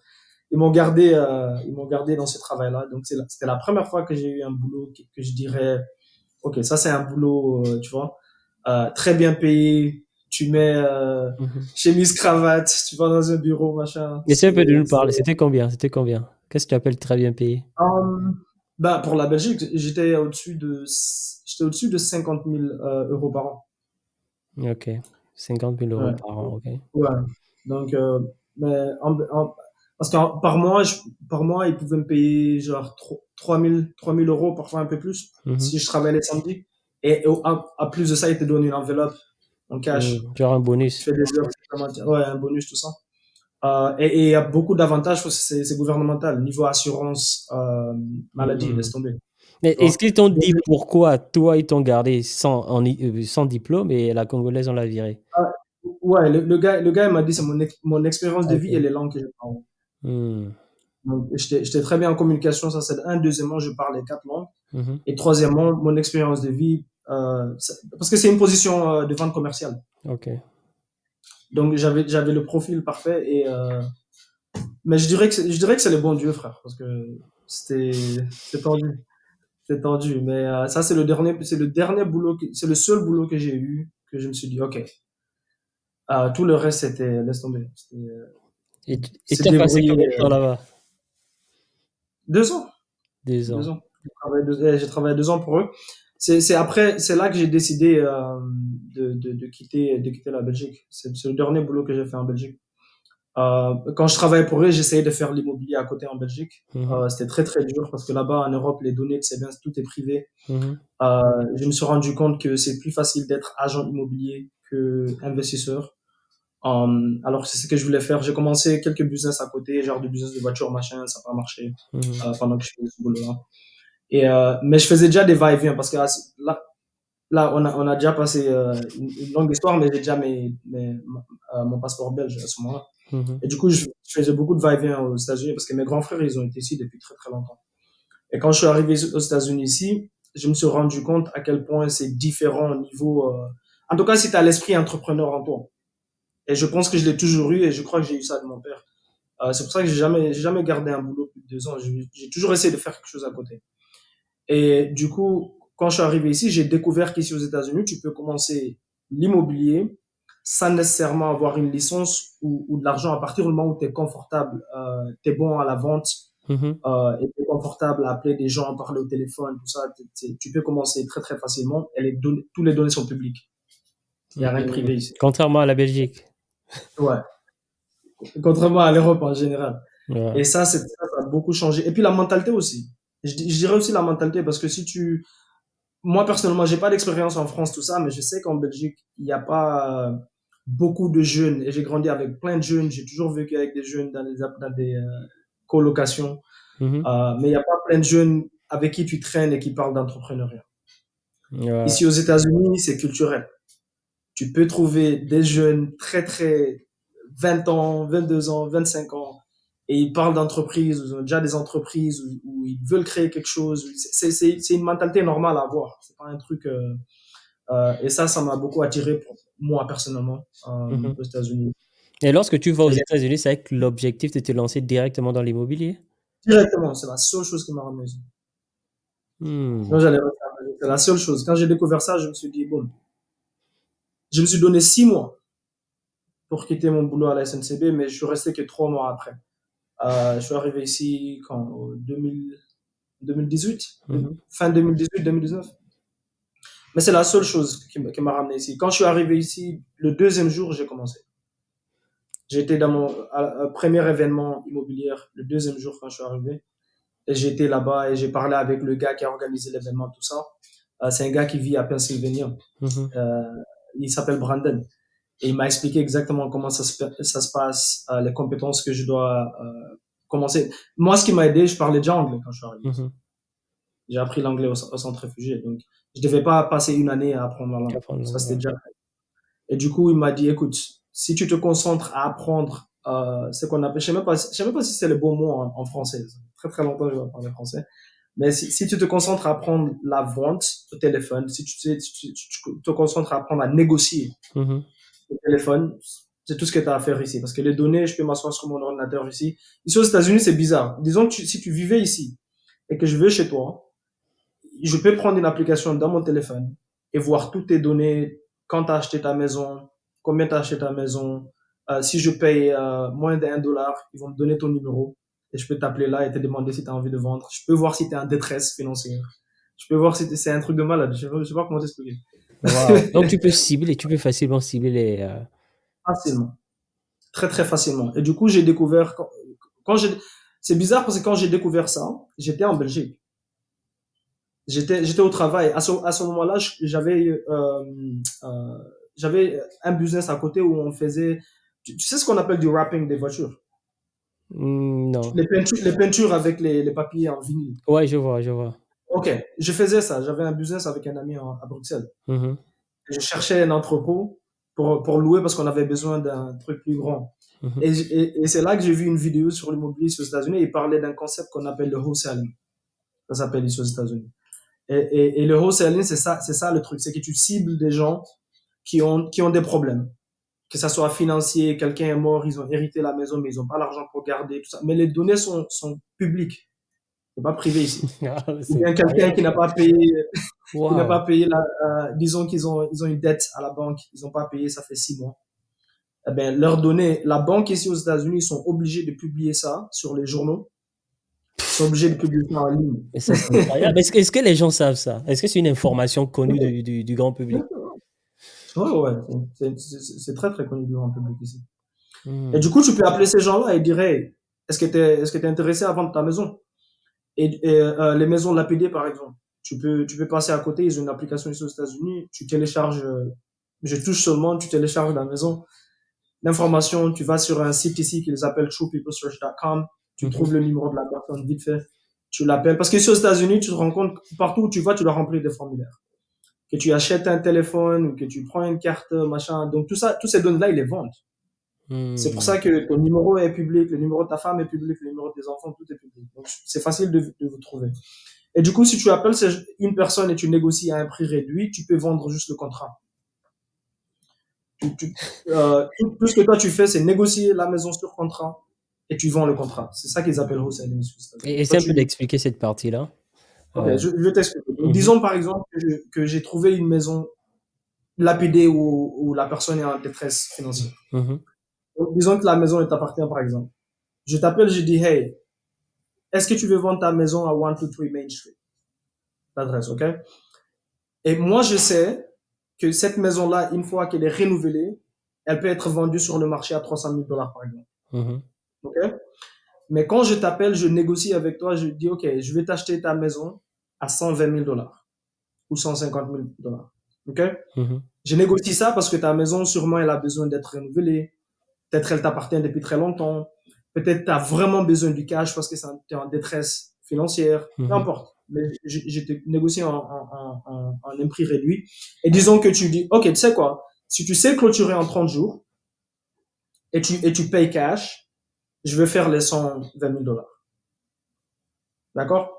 Ils m'ont gardé dans ce travail-là. Donc, c'était la première fois que j'ai eu un boulot que je dirais, ok, ça c'est un boulot, tu vois, très bien payé. Tu mets Mhm. chemise, cravate, tu vas dans un bureau, machin. Essaie un peu de nous parler. C'était combien? C'était combien? Qu'est-ce que tu appelles très bien payé? Bah, pour la Belgique, j'étais au-dessus de 50 000 euros par an. Ok. 50 000 € Ouais. par an. Ok. Ouais. Donc, mais parce que par mois, ils pouvaient me payer genre 3 000 euros, parfois un peu plus, Mhm. si je travaillais les samedis. Et à plus de ça, ils te donnent une enveloppe en cash. Genre un Tu bonus. fais des heures supplémentaires. Ouais, un bonus, tout ça. Et il y a beaucoup d'avantages parce que c'est gouvernemental. Niveau assurance, maladie, laisse Mhm. tomber. Mais Tu est-ce vois? qu'ils t'ont dit pourquoi toi, ils t'ont gardé sans diplôme et la Congolaise, on l'a virée? Ah, ouais, le gars il m'a dit c'est mon expérience de vie et Ok. les langues que je parle. Hmm. Donc, j'étais très bien en communication, ça c'est un. Deuxièmement, je parlais 4 langues. Mhm. Et troisièmement, mon expérience de vie, parce que c'est une position de vente commerciale. Ok. Donc, j'avais le profil parfait. Mais je dirais que c'est le bon Dieu, frère, parce que c'est tendu. C'est tendu. Mais ça, c'est le dernier boulot, c'est le seul boulot que j'ai eu que je me suis dit, OK. Tout le reste, c'était, laisse tomber. Et C'est tu as passé débrouillé. combien de temps là-bas? 2 ans. 2 ans. 2 ans. J'ai travaillé 2 ans pour eux. C'est là que j'ai décidé de quitter la Belgique. C'est le dernier boulot que j'ai fait en Belgique. Quand je travaillais pour eux, j'essayais de faire l'immobilier à côté en Belgique. Mhm. C'était très très dur parce que là-bas en Europe, les données, c'est bien, tout est privé. Mhm. Euh, je me suis rendu compte que c'est plus facile d'être agent immobilier que investisseur. Alors c'est ce que je voulais faire. J'ai commencé quelques business à côté, genre du business de voiture, machin, ça n'a pas marché Mhm. pendant que je faisais ce boulot-là. Mais je faisais déjà des va-et-vient parce que là on a déjà passé une longue histoire, mais j'ai déjà mon passeport belge à ce moment-là. Mhm. Et du coup, je faisais beaucoup de va-et-vient aux États-Unis parce que mes grands frères, ils ont été ici depuis très très longtemps. Et quand je suis arrivé aux États-Unis ici, je me suis rendu compte à quel point c'est différent au niveau. En tout cas, si tu as l'esprit entrepreneur en toi. Et je pense que je l'ai toujours eu et je crois que j'ai eu ça de mon père. C'est pour ça que j'ai jamais gardé un boulot plus de 2 ans. J'ai toujours essayé de faire quelque chose à côté. Et du coup, quand je suis arrivé ici, j'ai découvert qu'ici aux États-Unis, tu peux commencer l'immobilier sans nécessairement avoir une licence ou de l'argent à partir du moment où tu es confortable, tu es bon à la vente Mhm. et tu es confortable à appeler des gens, parler au téléphone, tout ça. Tu peux commencer très très facilement et tous les données sont publiques. Il n'y a rien de Mhm. privé ici. Contrairement à la Belgique. Ouais, contrairement à l'Europe en général. Ouais. Et ça a beaucoup changé. Et puis la mentalité aussi. Je dirais aussi la mentalité parce que si tu, moi personnellement, j'ai pas d'expérience en France, tout ça, mais je sais qu'en Belgique, il n'y a pas beaucoup de jeunes. Et j'ai grandi avec plein de jeunes. J'ai toujours vécu avec des jeunes dans des colocations. Mhm. Mais il n'y a pas plein de jeunes avec qui tu traînes et qui parlent d'entrepreneuriat. Ouais. Ici aux États-Unis, c'est culturel. Tu peux trouver des jeunes très, très 20 ans, 22 ans, 25 ans, et ils parlent d'entreprise, ils ont déjà des entreprises, où ils veulent créer quelque chose. C'est une mentalité normale à avoir. C'est pas un truc. Et ça m'a beaucoup attiré pour moi personnellement Mhm. aux États-Unis. Et lorsque tu vas aux Et États-Unis, c'est avec l'objectif de te lancer directement dans l'immobilier? directement, c'est la seule chose qui m'a ramené ici. Hmm. Sinon, j'allais rester à Paris. C'est la seule chose. Quand j'ai découvert ça, je me suis dit, bon, je me suis donné 6 mois pour quitter mon boulot à la SNCB, mais je suis resté que 3 mois après. Je suis arrivé ici en 2018, Mhm. fin 2018, 2019. Mais c'est la seule chose qui m'a ramené ici. Quand je suis arrivé ici, le deuxième jour, j'ai commencé. J'étais dans mon premier événement immobilier le deuxième jour quand je suis arrivé. Et j'étais là-bas et j'ai parlé avec le gars qui a organisé l'événement, tout ça. C'est un gars qui vit à Pennsylvania. Mhm. Euh, il s'appelle Brandon. Et il m'a expliqué exactement comment ça se passe, les compétences que je dois commencer. Moi, ce qui m'a aidé, je parlais déjà anglais quand je suis arrivé ici. Mhm. J'ai appris l'anglais au centre réfugié. Donc, je devais pas passer une année à apprendre la langue. Apprendre Ça, l'anglais, c'était ouais. déjà. Et du coup, il m'a dit, écoute, si tu te concentres à apprendre ce qu'on appelle, je sais même pas si c'est le bon mot en français. Très, très longtemps que je vais parler français. Mais si tu te concentres à apprendre la vente au téléphone, si tu te concentres à apprendre à négocier Mhm. au téléphone, c'est tout ce que tu as à faire ici. Parce que les données, je peux m'asseoir sur mon ordinateur ici. Ici aux États-Unis, c'est bizarre. Disons que si tu vivais ici et que je vais chez toi, je peux prendre une application dans mon téléphone et voir toutes tes données, quand tu as acheté ta maison, combien tu as acheté ta maison. Si je paye moins d'1 dollar, ils vont me donner ton numéro et je peux t'appeler là et te demander si tu as envie de vendre. Je peux voir si tu es en détresse financière. Je peux voir si c'est un truc de malade. Je sais pas comment t'expliquer. Wow. Donc tu peux cibler, tu peux facilement cibler les. Facilement. Très, très facilement. Et du coup, j'ai découvert, quand j'ai, c'est bizarre parce que quand j'ai découvert ça, j'étais en Belgique. J'étais au travail. À ce moment-là, j'avais un business à côté où on faisait, tu sais ce qu'on appelle du wrapping des voitures. Non. Les peintures avec les papiers en vinyle. Ouais, je vois, je vois. Ok, je faisais ça. J'avais un business avec un ami à Bruxelles. Mhm. Je cherchais un entrepôt pour louer parce qu'on avait besoin d'un truc plus grand. Mhm. Et c'est là que j'ai vu une vidéo sur l'immobilier aux États-Unis. Il parlait d'un concept qu'on appelle le wholesaling. Ça s'appelle ici aux États-Unis. Et le wholesaling, c'est ça le truc. C'est que tu cibles des gens qui ont des problèmes. Que ça soit financier, quelqu'un est mort, ils ont hérité la maison, mais ils n'ont pas l'argent pour garder, tout ça. Mais les données sont publiques. C'est pas privé ici. Ah, Ou c'est bien quelqu'un incroyable qui n'a ça. pas payé, qui n'a Wow. pas payé disons qu'ils ont une dette à la banque, ils n'ont pas payé, ça fait 6 mois. Eh ben, leurs données, la banque ici aux États-Unis, ils sont obligés de publier ça sur les journaux. Ils sont obligés de publier ça en ligne. Et ça, c'est incroyable. Est-ce que les gens savent ça? Est-ce que c'est une information connue du grand public? Ouais, ouais, c'est très, très connu du grand public ici. Et Hmm. du coup, tu peux appeler ces gens-là et dire, hey, est-ce que t'es intéressé à vendre ta maison? Et les maisons lapidées, par exemple. Tu peux passer à côté, ils ont une application ici aux États-Unis, tu télécharges, je touche seulement, tu télécharges la maison. L'information, tu vas sur un site ici qu'ils appellent truepeoplesearch.com, tu Mhm. trouves le numéro de la personne vite fait, tu l'appelles. Parce qu'ici aux États-Unis, tu te rends compte, partout où tu vas, tu dois remplir des formulaires. Que tu achètes un téléphone ou que tu prends une carte, machin. Donc tout ça, toutes ces données-là, ils les vendent. C'est pour Hmm. ça que ton numéro est public, le numéro de ta femme est public, le numéro de tes enfants, tout est public. Donc c'est facile de vous trouver. Et du coup, si tu appelles une personne et tu négocies à un prix réduit, tu peux vendre juste le contrat. Tout ce que toi tu fais, c'est négocier la maison sur contrat et tu vends le contrat. C'est ça qu'ils appellent wholesaling. Et Toi, essaie un peu d'expliquer cette partie-là. Ok, Euh, je vais t'expliquer. Donc, mhm, disons par exemple que j'ai trouvé une maison lapidée où la personne est en détresse financière. mhm, Donc, disons que la maison elle t'appartient par exemple. Je t'appelle, je dis, hey, est-ce que tu veux vendre ta maison à 123 Main Street? L'adresse, ok? Et moi, je sais que cette maison-là, une fois qu'elle est renouvelée, elle peut être vendue sur le marché à 300 000 dollars par exemple. mhm, Ok? Mais quand je t'appelle, je négocie avec toi, je dis, OK, je vais t'acheter ta maison à 120 000 dollars ou 150 000 dollars. OK? mhm, Je négocie ça parce que ta maison, sûrement, elle a besoin d'être renouvelée. Peut-être elle t'appartient depuis très longtemps. Peut-être tu as vraiment besoin du cash parce que tu es en détresse financière. Peu mhm. importe. Mais je te négocie en un prix réduit. Et disons que tu dis, OK, tu sais quoi? Si tu sais clôturer en 30 jours et tu payes cash, je vais faire les 120 000 dollars. D'accord?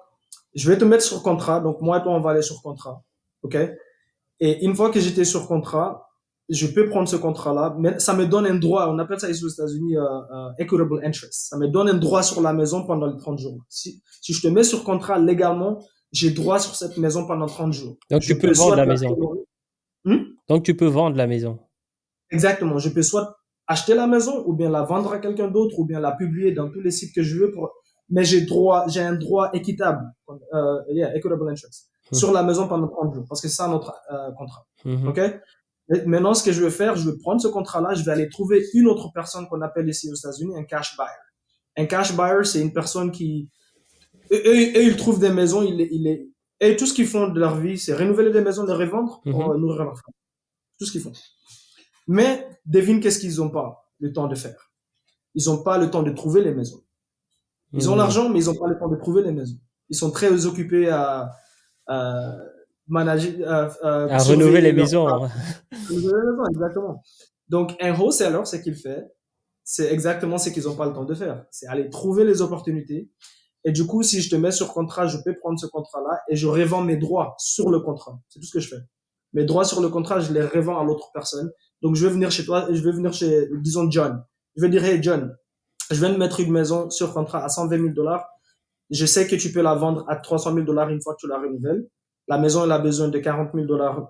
Je vais te mettre sur contrat. Donc, moi et toi, on va aller sur contrat. OK? Et une fois que j'étais sur contrat, je peux prendre ce contrat-là, mais ça me donne un droit, on appelle ça ici aux États-Unis equitable interest. Ça me donne un droit sur la maison pendant les 30 jours. Si je te mets sur contrat légalement, j'ai droit sur cette maison pendant 30 jours. Donc, Je tu peux peux vendre soit la la maison. Hmm? Donc, tu peux vendre la maison. Exactement. Je peux soit acheter la maison ou bien la vendre à quelqu'un d'autre ou bien la publier dans tous les sites que je veux pour, mais j'ai un droit équitable, yeah, equitable interest, Mhm, sur la maison pendant 30 jours parce que c'est ça notre contrat. mhm, OK? Et maintenant, ce que je vais faire, je vais prendre ce contrat-là, je vais aller trouver une autre personne qu'on appelle ici aux États-Unis un cash buyer. Un cash buyer, c'est une personne qui, eux, ils trouvent des maisons, et tout ce qu'ils font de leur vie, c'est renouveler des maisons, les revendre mhm, pour nourrir leur famille. Tout ce qu'ils font. Mais devine qu'est-ce qu'ils n'ont pas le temps de faire. Ils n'ont pas le temps de trouver les maisons. Ils ont mhm. l'argent, mais ils n'ont pas le temps de trouver les maisons. Ils sont très occupés à manager, À rénover les surveiller leur maisons. maison, exactement. Donc, un wholesaler, ce qu'il fait, c'est exactement ce qu'ils n'ont pas le temps de faire. C'est aller trouver les opportunités. Et du coup, si je te mets sur contrat, je peux prendre ce contrat-là et je revends mes droits sur le contrat. C'est tout ce que je fais. Mes droits sur le contrat, je les revends à l'autre personne. Donc, je vais venir chez toi, je vais venir chez, disons, John. Je vais dire, hey, John, je viens de mettre une maison sur contrat à 120 000 dollars. Je sais que tu peux la vendre à 300 000 dollars une fois que tu la renouvelles. La maison, elle a besoin de 40 000 dollars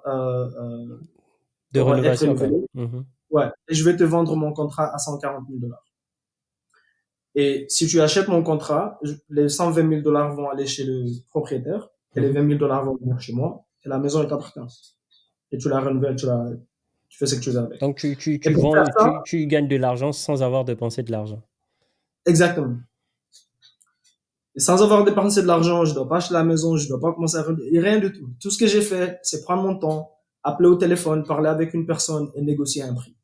De pour être rénovation, quoi. renouvelée. Mhm, Ouais. Et je vais te vendre mon contrat à 140 000 dollars. Et si tu achètes mon contrat, les 120 000 dollars vont aller chez le propriétaire et les mhm. 20 000 dollars vont venir chez moi et la maison est t'appartient. Et tu la renouvelles, tu fais ce que tu veux avec. Donc, Et tu pour vends, faire ça, tu gagnes de l'argent sans avoir dépensé de l'argent. exactement. Et sans avoir dépensé de l'argent, je dois pas acheter la maison, je dois pas commencer à rien du tout. Tout ce que j'ai fait, c'est prendre mon temps, appeler au téléphone, parler avec une personne et négocier un prix.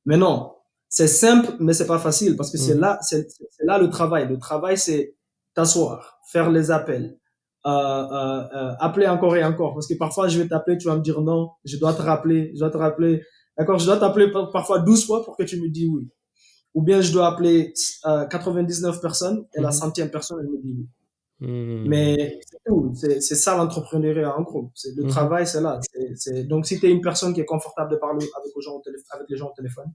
Mais non, c'est simple, mais c'est pas facile parce que Mhm, c'est là le travail. Le travail, c'est t'asseoir, faire les appels, appeler encore et encore. Parce que parfois, je vais t'appeler, tu vas me dire non, je dois te rappeler, je dois te rappeler. D'accord, je dois t'appeler parfois 12 fois pour que tu me dis oui. Ou bien je dois appeler 99 personnes et la mhm, centième personne, elle me dit oui. mhm, Mais c'est tout. C'est ça l'entrepreneuriat en gros. C'est le mhm. travail, c'est là. Donc si tu es une personne qui est confortable de parler avec les gens au téléphone,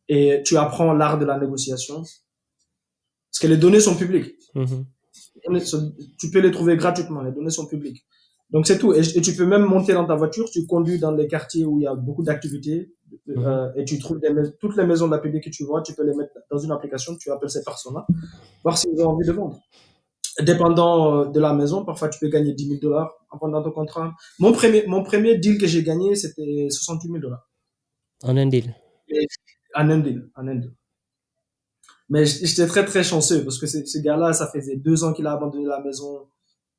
et tu apprends l'art de la négociation. Parce que les données sont publiques. Mhm, Tu peux les trouver gratuitement, les données sont publiques. Donc c'est tout. Et tu peux même monter dans ta voiture, tu conduis dans les quartiers où il y a beaucoup d'activités mhm. et tu trouves toutes les maisons de la d'APD que tu vois, tu peux les mettre dans une application, tu appelles ces personnes-là, voir s'ils ont envie de vendre. Dépendant de la maison, parfois tu peux gagner 10 000 dollars en pendant ton contrat. Mon premier deal que j'ai gagné, c'était 68 000 dollars. En un deal. En un deal, en un deal. Mais j'étais très très chanceux parce que ce gars-là, ça faisait 2 ans qu'il a abandonné la maison.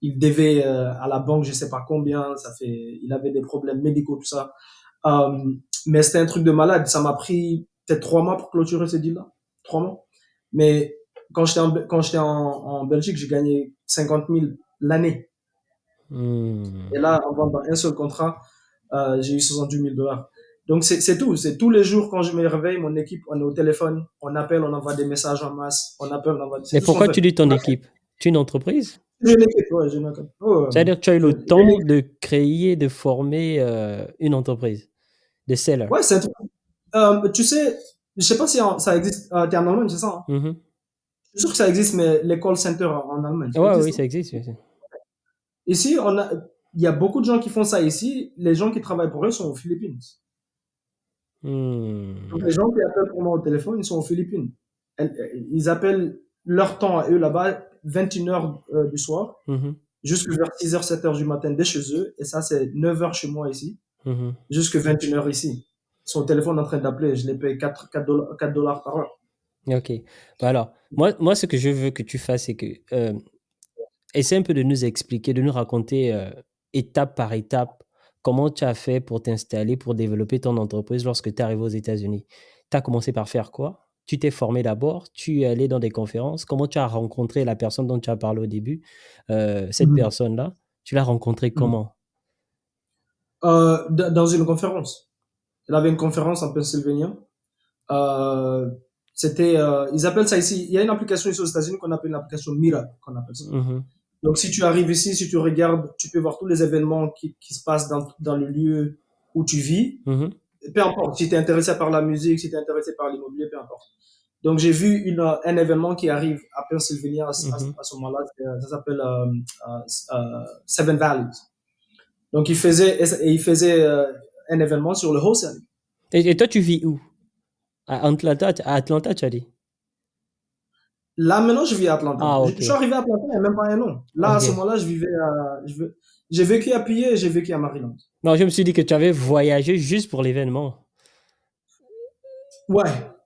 Il devait à la banque, je sais pas combien. Il avait des problèmes médicaux, tout ça. Euh, mais c'était un truc de malade. Ça m'a pris peut-être 3 mois pour clôturer ce deal-là. 3 mois. Mais quand j'étais en Belgique, j'ai gagné 50 000 l'année. Et Hmm. là, en vendant un seul contrat, j'ai eu 70 000 dollars. Donc, c'est tout. C'est tous les jours quand je me réveille, mon équipe, on est au téléphone, on appelle, on envoie des messages en masse, on appelle, on envoie. C'est Mais tout ce qu'on pourquoi fait. tu dis ton équipe? Tu es une entreprise? J'ai une équipe, ouais, j'ai une équipe. Oh, C'est-à-dire que tu as eu le j'ai une temps équipe. de créer, de former une entreprise, de seller. Ouais, c'est un truc. Tu sais, je sais pas si ça existe. T'es en Allemagne, c'est ça, hein? Mhm. Je suis sûr que ça existe, mais les call centers en Allemagne, ça Ouais, oui, existe, ça non? existe. Oui. Ici, il y a beaucoup de gens qui font ça ici. Les gens qui travaillent pour eux sont aux Philippines. Donc, Hmm. les gens qui appellent pour moi au téléphone, ils sont aux Philippines. Ils appellent leur temps à eux là-bas, 21h du soir, Mhm. jusque vers 6h, 7h du matin dès chez eux. Et ça, c'est 9h chez moi ici, Mhm. jusque 21h ici. Ils sont au téléphone en train d'appeler. Je les paye 4 dollars par heure. Ok. Bah alors, moi, ce que je veux que tu fasses, c'est que essaie un peu de nous expliquer, de nous raconter étape par étape comment tu as fait pour t'installer, pour développer ton entreprise lorsque tu es arrivé aux États-Unis. Tu as commencé par faire quoi? Tu t'es formé d'abord, tu es allé dans des conférences. Comment tu as rencontré la personne dont tu as parlé au début? Cette Mhm. personne-là, tu l'as rencontrée Mhm. comment? Dans une conférence. Il avait une conférence en Pennsylvanie. Euh, ils appellent ça ici. Il y a une application ici aux États-Unis qu'on appelle l'application Mira, qu'on appelle ça. Mhm. Donc, si tu arrives ici, si tu regardes, tu peux voir tous les événements qui se passent dans le lieu où tu vis. Mhm. Peu importe, si tu es intéressé par la musique, si tu es intéressé par l'immobilier, peu importe. Donc, j'ai vu un événement qui arrive à Pennsylvanie Mhm. à ce moment-là. Ça s'appelle Seven Valleys. Donc, il faisait un événement sur le wholesaling. Et toi, tu vis où? À Atlanta, tu as dit? Là, maintenant, je vis à Atlanta. Ah, Je suis ok. arrivé à Atlanta il n'y a même pas un an. Là, à ce Ok. moment-là, j'ai vécu à Pillé et j'ai vécu à Maryland. Non, je me suis dit que tu avais voyagé juste pour l'événement. Ouais.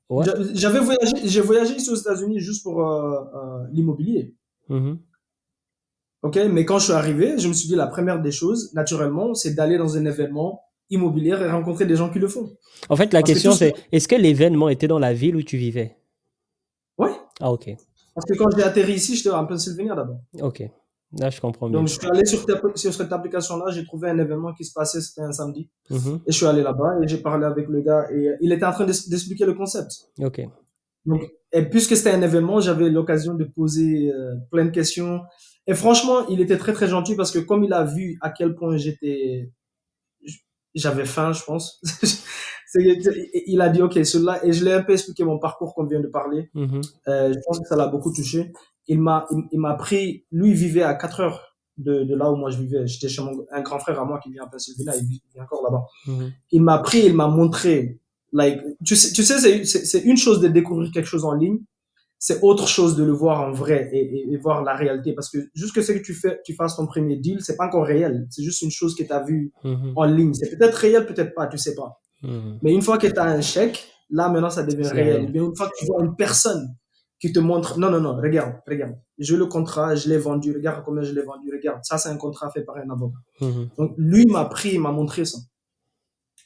Ouais. J'ai voyagé ici aux États-Unis juste pour l'immobilier. Mhm. OK? Mais quand je suis arrivé, je me suis dit, la première des choses, naturellement, c'est d'aller dans un événement immobilier et rencontrer des gens qui le font. En fait, la Parce que tout question, ce que, c'est est-ce que l'événement était dans la ville où tu vivais? ouais. Ah, ok. Parce que quand j'ai atterri ici, j'étais en Pennsylvanie d'abord. Ok. Là, je comprends mieux. Donc, je suis allé sur cette application-là, j'ai trouvé un événement qui se passait, c'était un samedi. Mhm. Et je suis allé là-bas et j'ai parlé avec le gars et il était en train d'expliquer le concept. Ok. Donc, et puisque c'était un événement, j'avais l'occasion de poser plein de questions. Et franchement, il était très très gentil parce que comme il a vu à quel point j'avais faim, je pense. Il a dit ok, cela et je l'ai un peu expliqué mon parcours qu'on vient de parler. Mhm. Je pense que ça l'a beaucoup touché. Il m'a pris, lui il vivait à 4 heures de là où moi je vivais. J'étais chez un grand frère à moi qui vit en Pennsylvanie, il vit encore là-bas. Mhm. Il m'a pris, il m'a montré. Like, c'est une chose de découvrir quelque chose en ligne, c'est autre chose de le voir en vrai et voir la réalité. Parce que jusque ce que tu fasses ton premier deal, c'est pas encore réel. C'est juste une chose que tu as vue Mhm. en ligne. C'est peut-être réel, peut-être pas, tu sais pas. Mhm. Mais une fois que tu as un chèque, là maintenant ça devient C'est réel. Ou réel. bien une fois que tu vois une personne qui te montre, non, non, non, regarde, regarde. J'ai le contrat, je l'ai vendu, regarde combien je l'ai vendu, regarde. Ça, c'est un contrat fait par un avocat. Mhm. Donc, lui m'a pris, il m'a montré ça.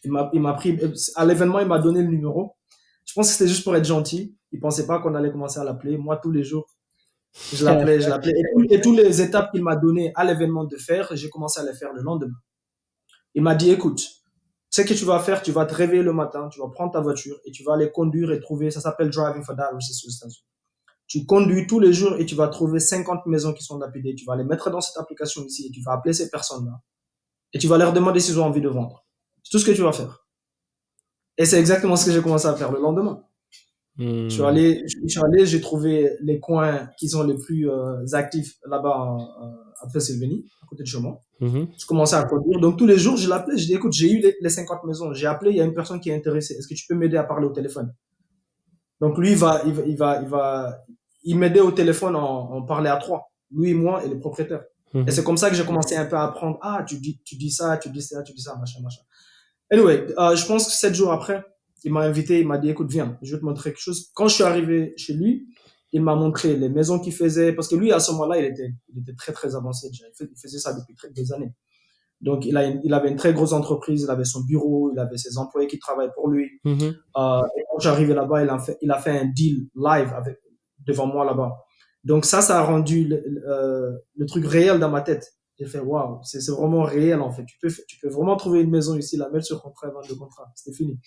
Il m'a pris, à l'événement, il m'a donné le numéro. Je pense que c'était juste pour être gentil. Il pensait pas qu'on allait commencer à l'appeler. Moi, tous les jours, je l'appelais. Et toutes les étapes qu'il m'a données à l'événement de faire, j'ai commencé à les faire le lendemain. Il m'a dit, écoute, ce que tu vas faire, tu vas te réveiller le matin, tu vas prendre ta voiture et tu vas aller conduire et trouver, ça s'appelle Driving for Dollars. Tu conduis tous les jours et tu vas trouver 50 maisons qui sont lapidées. Tu vas les mettre dans cette application ici et tu vas appeler ces personnes-là. Et tu vas leur demander s'ils ont envie de vendre. C'est tout ce que tu vas faire. Et c'est exactement ce que j'ai commencé à faire le lendemain. Mhm. Je suis allé, j'ai trouvé les coins qui sont les plus actifs là-bas à Pennsylvanie, à côté de chez moi. Mhm. Je commençais à conduire. Donc tous les jours, je l'appelais, je dis écoute, j'ai eu les 50 maisons. J'ai appelé, il y a une personne qui est intéressée. Est-ce que tu peux m'aider à parler au téléphone? Donc lui, il m'aidait au téléphone, on parlait à trois. Lui, moi et le propriétaire. Et Mhm. c'est comme ça que j'ai commencé un peu à apprendre. Ah, tu dis ça, tu dis ça, tu dis ça, machin, machin. Anyway, je pense que 7 jours après, il m'a invité, il m'a dit, écoute, viens, je vais te montrer quelque chose. Quand je suis arrivé chez lui, il m'a montré les maisons qu'il faisait, parce que lui, à ce moment-là, il était très, très avancé déjà. Il faisait ça depuis des années. Donc, il avait une très grosse entreprise, il avait son bureau, il avait ses employés qui travaillent pour lui. Mhm. Et quand j'arrivais là-bas, il a fait un deal live devant moi là-bas. Donc ça a rendu le truc réel dans ma tête. J'ai fait, waouh, c'est vraiment réel en fait. Tu peux vraiment trouver une maison ici, la mettre sur contrat et vendre le contrat. C'était fini.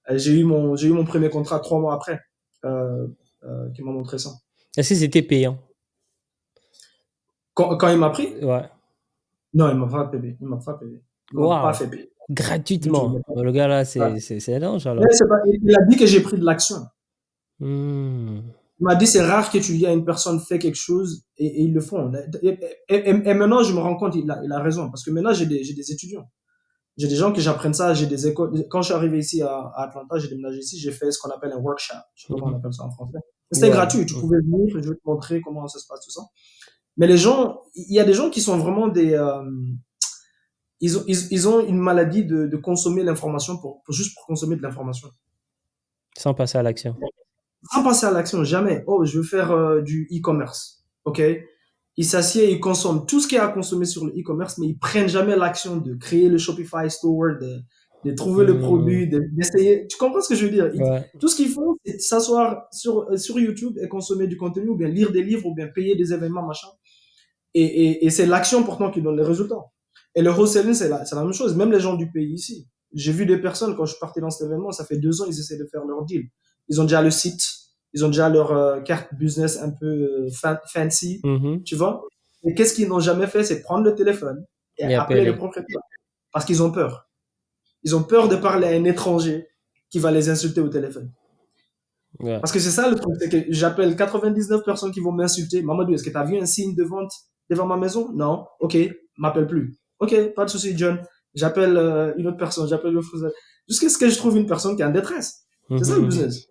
J'ai eu mon premier contrat 3 mois après, euh, qui m'a montré ça. Est-ce que c'était payant? Quand il m'a pris, Ouais. non, il m'a pas payé. Il m'a pas payé. Il m'a pas Waouh. fait payer. Du tout. Gratuitement. Bon, le gars là, Ouais. c'est un ange Mais alors. il a dit que j'ai pris de l'action. Hmm. Il m'a dit, c'est rare que tu dis à une personne fais quelque chose et ils le font. Et maintenant, je me rends compte, il a raison. Parce que maintenant, j'ai des étudiants. J'ai des gens qui j'apprenne ça, j'ai des écoles. Quand je suis arrivé ici à Atlanta, j'ai déménagé ici, j'ai fait ce qu'on appelle un workshop. Je sais pas comment on Mhm. appelle ça en français. C'était Ouais. gratuit. Tu pouvais venir, je vais te montrer comment ça se passe, tout ça. Mais les gens, il y a des gens qui sont vraiment ils ont une maladie de consommer l'information juste pour consommer de l'information. Sans passer à l'action. Sans passer à l'action, jamais. Oh, je veux faire du e-commerce. OK? Ils s'assiedent, ils consomment tout ce qu'il y a à consommer sur le e-commerce, mais ils prennent jamais l'action de créer le Shopify Store, de trouver le Hmm. produit, d'essayer. Tu comprends ce que je veux dire? Ouais. Tout ce qu'ils font, c'est s'asseoir sur YouTube et consommer du contenu, ou bien lire des livres, ou bien payer des événements, machin. Et c'est l'action pourtant qui donne les résultats. Et le wholesaling, c'est la même chose. Même les gens du pays ici. J'ai vu des personnes, quand je partais dans cet événement, ça fait 2 ans, ils essaient de faire leur deal. Ils ont déjà le site, ils ont déjà leur carte business un peu fancy, Mhm. tu vois. Et qu'est-ce qu'ils n'ont jamais fait, c'est prendre le téléphone et Et appeler le appeler. propriétaire. Parce qu'ils ont peur. Ils ont peur de parler à un étranger qui va les insulter au téléphone. Ouais. Parce que c'est ça le truc, c'est que j'appelle 99 personnes qui vont m'insulter. Mamadou, est-ce que tu as vu un signe de vente devant ma maison? Non. Ok, m'appelle plus. Ok, pas de souci, John. J'appelle une autre personne, j'appelle le frère. Jusqu'à ce que je trouve une personne qui est en détresse. C'est ça le Mhm. business.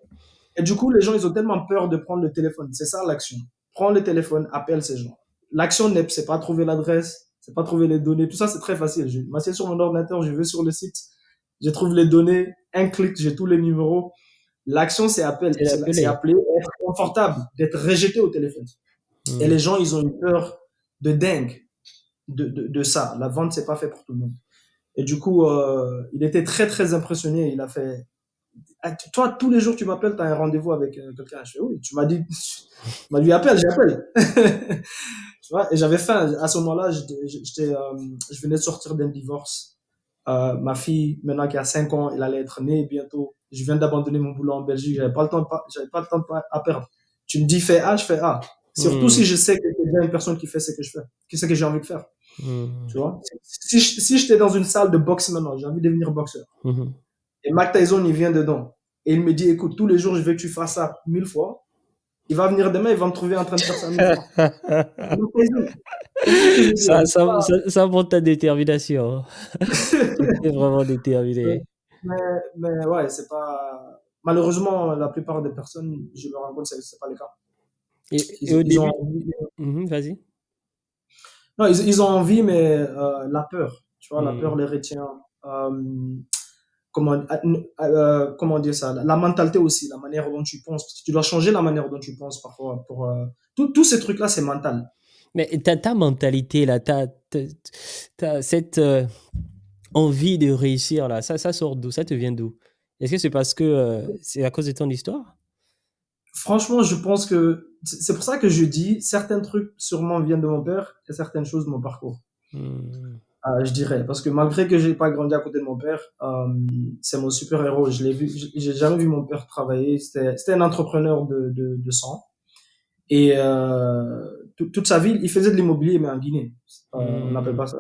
Et du coup, les gens, ils ont tellement peur de prendre le téléphone. C'est ça l'action. Prends le téléphone, appelle ces gens. L'action, c'est pas trouver l'adresse, c'est pas trouver les données. Tout ça, c'est très facile. Je m'assieds sur mon ordinateur, je vais sur le site, je trouve les données, un clic, j'ai tous les numéros. L'action, C'est c'est l'appeler. appeler, être confortable, d'être rejeté au téléphone. Et Hmm. les gens, ils ont une peur de dingue de ça. La vente, c'est pas fait pour tout le monde. Et du coup, il était très, très impressionné. Il a fait, ah, toi, tous les jours, tu m'appelles, tu as un rendez-vous avec quelqu'un. Je fais, oui, tu m'as dit, tu m'as dit, appelle, j'appelle. Tu vois, et j'avais faim. À ce moment-là, je venais de sortir d'un divorce. Ma fille, maintenant qui a 5 ans, elle allait être née bientôt. Je viens d'abandonner mon boulot en Belgique. J'avais pas le temps à perdre. Tu me dis fais A, je fais A. Surtout si Hmm. je sais que c'est déjà une personne qui fait ce que je fais, qui sait que j'ai envie de faire. Hmm. Tu vois? Si j'étais dans une salle de boxe maintenant, j'ai envie de devenir boxeur. Mhm. Et Mike Tyson, il vient dedans. Et il me dit, écoute, tous les jours, je veux que tu fasses ça 1000 fois. Il va venir demain, il va me trouver en train de faire ça 1000 fois. C'est Mike Tyson. Tu comprends ce que je veux dire? Ça, ça, ça, ça montre ta détermination. Tu étais vraiment Mais, déterminé. mais ouais, c'est pas. Malheureusement, la plupart des personnes, je me rends compte que c'est pas le cas. Et au Ils ont début, envie. mhm, vas-y. Non, ils ont envie, mais la peur, tu vois, la peur Hmm. les retient. Euh, comment dire ça? La mentalité aussi, la manière dont tu penses. Parce que tu dois changer la manière dont tu penses parfois. Tous ces trucs-là, c'est mental. Mais ta mentalité, là, cette envie de réussir, là, ça sort d'où? Ça te vient d'où? Est-ce que c'est parce que c'est à cause de ton histoire? Franchement, je pense que c'est pour ça que je dis certains trucs sûrement viennent de mon père et certaines choses de mon parcours. Hmm. Je dirais parce que malgré que j'ai pas grandi à côté de mon père, c'est mon super héros. Je l'ai vu, j'ai jamais vu mon père travailler. C'était un entrepreneur de sang et toute sa vie, il faisait de l'immobilier mais en Guinée. On n'appelle Hmm. pas ça.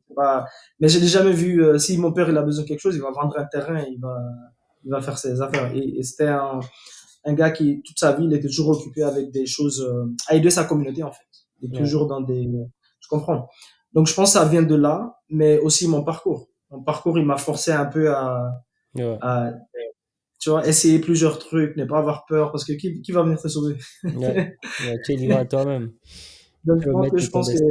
C'est pas, mais je l'ai jamais vu. Si mon père il a besoin de quelque chose, il va vendre un terrain, il va faire ses affaires. Et c'était un gars qui, toute sa vie, il était toujours occupé avec des choses, à aider sa communauté, en fait. Il est Ouais. toujours dans des, je comprends. Donc, je pense que ça vient de là, mais aussi mon parcours. Mon parcours, il m'a forcé un peu Ouais. à, tu vois, essayer plusieurs trucs, ne pas avoir peur, parce que qui va venir te sauver? Ouais. Ouais. Tu es livré à toi-même. Donc, Tu es le maître de je ton pense que destin.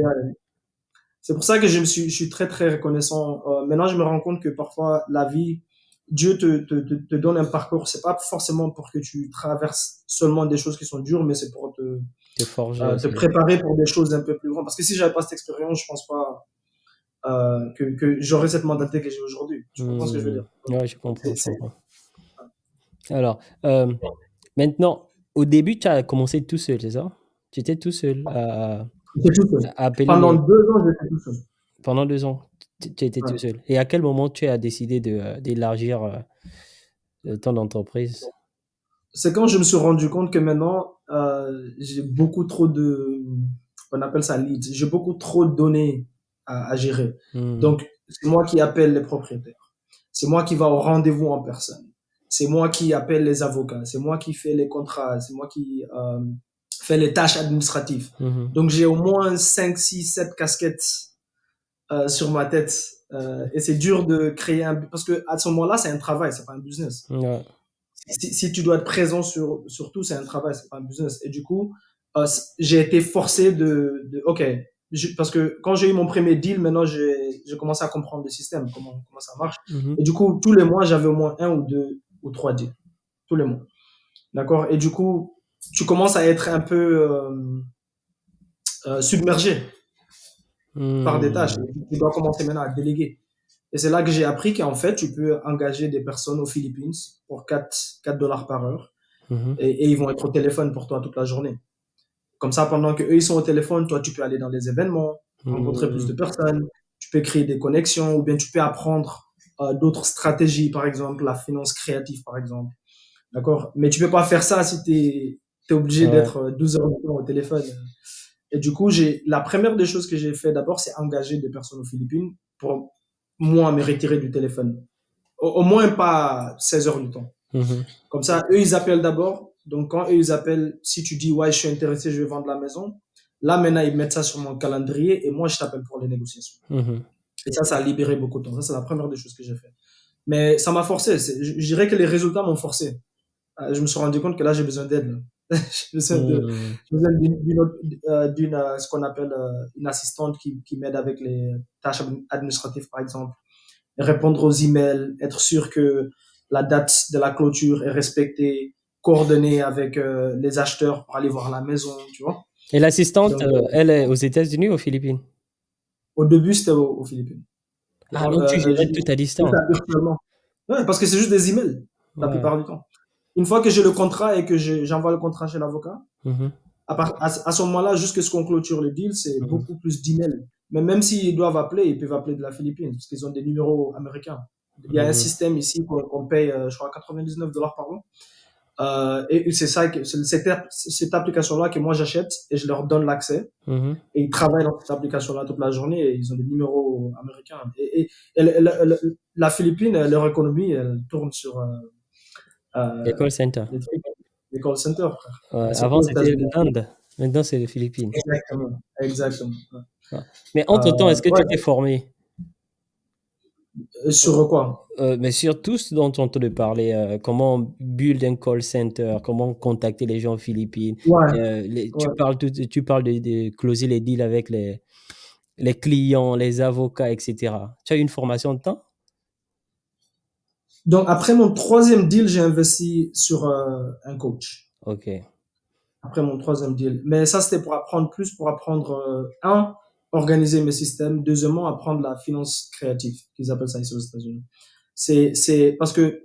c'est pour ça que je suis très, très reconnaissant. Maintenant, je me rends compte que parfois, la vie, Dieu te donne un parcours. C'est pas forcément pour que tu traverses seulement des choses qui sont dures, mais c'est pour Te forger te aussi. préparer pour des choses un peu plus grandes. Parce que si j'avais pas cette expérience, je pense pas que j'aurais cette mentalité que j'ai aujourd'hui. Tu comprends ce que je veux Hmm. dire? Donc, Ouais, je comprends, je c'est comprends. Alors, maintenant, au début, tu as commencé tout seul, c'est ça? Tu étais tout seul j'étais tout seul. à appeler Pendant les... 2 ans, j'étais tout seul. Pendant 2 ans, tu étais tout Ouais. seul. Et à quel moment tu as décidé d'élargir ton entreprise? C'est quand je me suis rendu compte que maintenant, j'ai beaucoup trop on appelle ça leads, j'ai beaucoup trop de données à gérer. Hmm. Donc, c'est moi qui appelle les propriétaires. C'est moi qui va au rendez-vous en personne. c'est moi qui appelle les avocats, c'est moi qui fais les contrats, c'est moi qui fais les tâches administratives. Mhm. Donc j'ai au moins 5, 6, 7 casquettes sur ma tête. Et c'est dur de créer un... Parce que à ce moment-là, c'est un travail, c'est pas un business. Ouais. Si tu dois être présent sur tout, c'est un travail, c'est pas un business. Et du coup, j'ai été forcé OK, parce que quand j'ai eu mon premier deal, maintenant, j'ai commencé à comprendre le système, comment ça marche. Mhm. Et du coup, tous les mois, j'avais au moins un ou deux ou trois deals. Tous les mois. D'accord? Et du coup, tu commences à être un peu submergé par des tâches. Mhm. Et tu dois commencer maintenant à déléguer. Et c'est là que j'ai appris qu'en fait, tu peux engager des personnes aux Philippines pour 4 dollars par heure Mhm. et ils vont être au téléphone pour toi toute la journée. Comme ça, pendant qu'eux, ils sont au téléphone, toi, tu peux aller dans des événements, rencontrer plus de Mhm. personnes, tu peux créer des connexions ou bien tu peux apprendre d'autres stratégies, par exemple, la finance créative, par exemple. D'accord? Mais tu peux pas faire ça si tu es obligé Ouais. d'être 12 heures de temps au téléphone. Et du coup, la première des choses que j'ai fait d'abord, c'est engager des personnes aux Philippines pour moi me retirer du téléphone. Au moins pas 16 heures du temps. Mhm. Comme ça, eux, ils appellent d'abord. Donc, quand eux, ils appellent, si tu dis, ouais, je suis intéressé, je vais vendre la maison, là, maintenant, ils mettent ça sur mon calendrier et moi, je t'appelle pour les négociations. Mhm. Et ça a libéré beaucoup de temps. Ça, c'est la première des choses que j'ai fait. Mais ça m'a forcé. Je dirais que les résultats m'ont forcé. Je me suis rendu compte que là, j'ai besoin d'aide. Là. J'ai besoin Mhm. j'ai besoin ce qu'on appelle une assistante qui m'aide avec les tâches administratives, par exemple. Répondre aux emails, être sûr que la date de la clôture est respectée, coordonner avec les acheteurs pour aller voir la maison, tu vois. Et l'assistante, Donc, elle est aux États-Unis ou aux Philippines? au début, c'était aux Philippines. Ah, donc tu gérais tout à J'ai distance. ça virtuellement. Ouais, parce que c'est juste des emails, la Ouais. plupart du temps. Une fois que j'ai le contrat et que j'envoie le contrat chez l'avocat, Mhm. à ce moment-là, jusqu'à ce qu'on clôture le deal, c'est Mhm. beaucoup plus d'emails. Mais même s'ils doivent appeler, ils peuvent appeler de la Philippine, parce qu'ils ont des numéros américains. Il y a un Mhm. système ici qu'on paye, je crois, 99 dollars par mois. Et c'est ça, c'est cette application-là que moi j'achète et je leur donne l'accès. Mhm. Et ils travaillent dans cette application-là toute la journée et ils ont des numéros américains. Et la Philippine, leur économie, elle tourne sur Les euh, call centers. les call centers, frère. Ouais. Et surtout Avant, aux c'était États-Unis. l'Inde. Maintenant, c'est les Philippines. Exactement. Exactement. Ouais. Ouais. Mais entre-temps, est-ce que Ouais. tu t'es formé? Sur quoi? Mais sur tout ce dont on te parler, comment build un call center, comment contacter les gens aux Philippines. Ouais. Tu Ouais. parles, tu parles de closer les deals avec les clients, les avocats, etc. Tu as eu une formation de temps? Donc, après mon troisième deal, j'ai investi sur un coach. Ok. Après mon troisième deal. Mais ça, c'était pour apprendre plus, pour apprendre, organiser mes systèmes. Deuxièmement, apprendre la finance créative, qu'ils appellent ça ici aux États-Unis. C'est parce que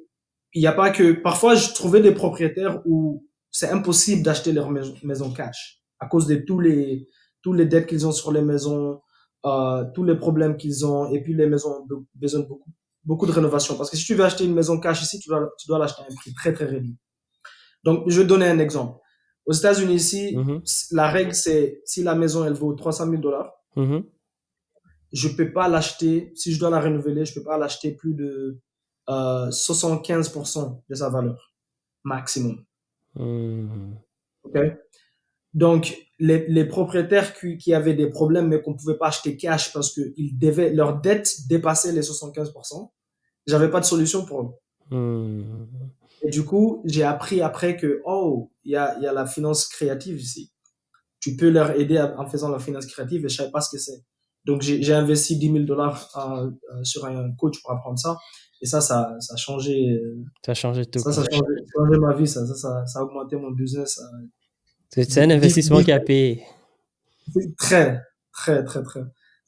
il n'y a pas que, parfois, je trouvais des propriétaires où c'est impossible d'acheter leur maison cash à cause de tous les dettes qu'ils ont sur les maisons, tous les problèmes qu'ils ont, et puis les maisons ont besoin de beaucoup de rénovation. Parce que si tu veux acheter une maison cash ici, tu dois l'acheter à un prix très, très réduit. Donc, je vais donner un exemple. Aux États-Unis, ici, Mhm. la règle, c'est si la maison, elle vaut 300 000 dollars, Mhm. je peux pas l'acheter, si je dois la renouveler, je peux pas l'acheter plus de 75% de sa valeur, maximum. Mhm. OK? Donc, les propriétaires qui avaient des problèmes, mais qu'on pouvait pas acheter cash parce que leur dette dépassait les 75%, j'avais pas de solution pour eux. Mhm. Et du coup, j'ai appris après que, oh, il y a la finance créative ici. Tu peux leur aider en faisant la finance créative et je savais pas ce que c'est. Donc, j'ai investi 10 000 dollars sur un coach pour apprendre ça. Et ça a changé, Ça a changé tout, ça quoi. a changé ma vie, ça a augmenté mon business. C'est un investissement qui a Difficile, payé. très, très, très, très.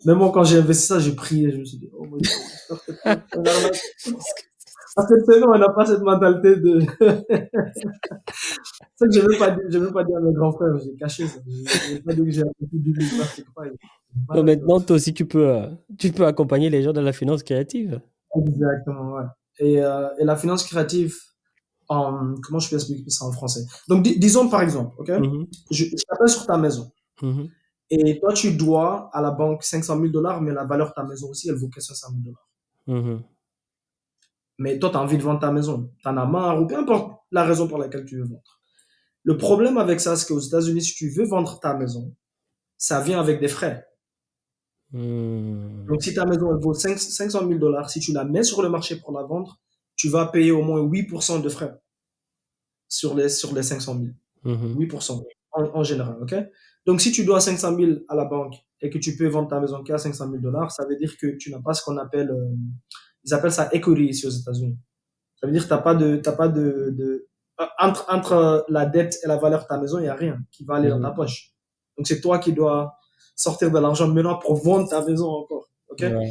Même moi, quand j'ai investi ça, j'ai prié, je me suis dit, oh mon Dieu, j'espère que c'est pas une arnaque. Parce que tu sais, nous, on n'a pas cette mentalité de, c'est ça que je veux pas dire à mes grands frères, j'ai caché ça. Je veux pas dire que j'ai investi 10 000 dollars quelque part. Donc Malade, maintenant, toi aussi, tu peux accompagner les gens dans la finance créative. exactement, ouais. Et la finance créative, comment je peux expliquer ça en français? Donc, disons par exemple, OK? Mhm. Je t'appelle sur ta maison. Mhm. Et toi, tu dois à la banque 500 000 dollars, mais la valeur de ta maison aussi, elle vaut que 500 000 dollars. Mhm. Mais toi, tu as envie de vendre ta maison. Tu en as marre ou peu importe la raison pour laquelle tu veux vendre. Le problème avec ça, c'est qu'aux États-Unis, si tu veux vendre ta maison, ça vient avec des frais. Hmm. Donc, si ta maison elle vaut 500 000 dollars, si tu la mets sur le marché pour la vendre, tu vas payer au moins 8% de frais sur les 500 000. Mhm. 8% en général, ok? Donc, si tu dois 500 000 à la banque et que tu peux vendre ta maison qu'à 500 000 dollars, ça veut dire que tu n'as pas ce qu'on appelle, ils appellent ça equity ici aux États-Unis. Ça veut dire que t'as pas entre la dette et la valeur de ta maison, il n'y a rien qui va aller dans ta Mhm. poche. Donc, c'est toi qui dois sortir de l'argent maintenant pour vendre ta maison encore, ok? Ouais.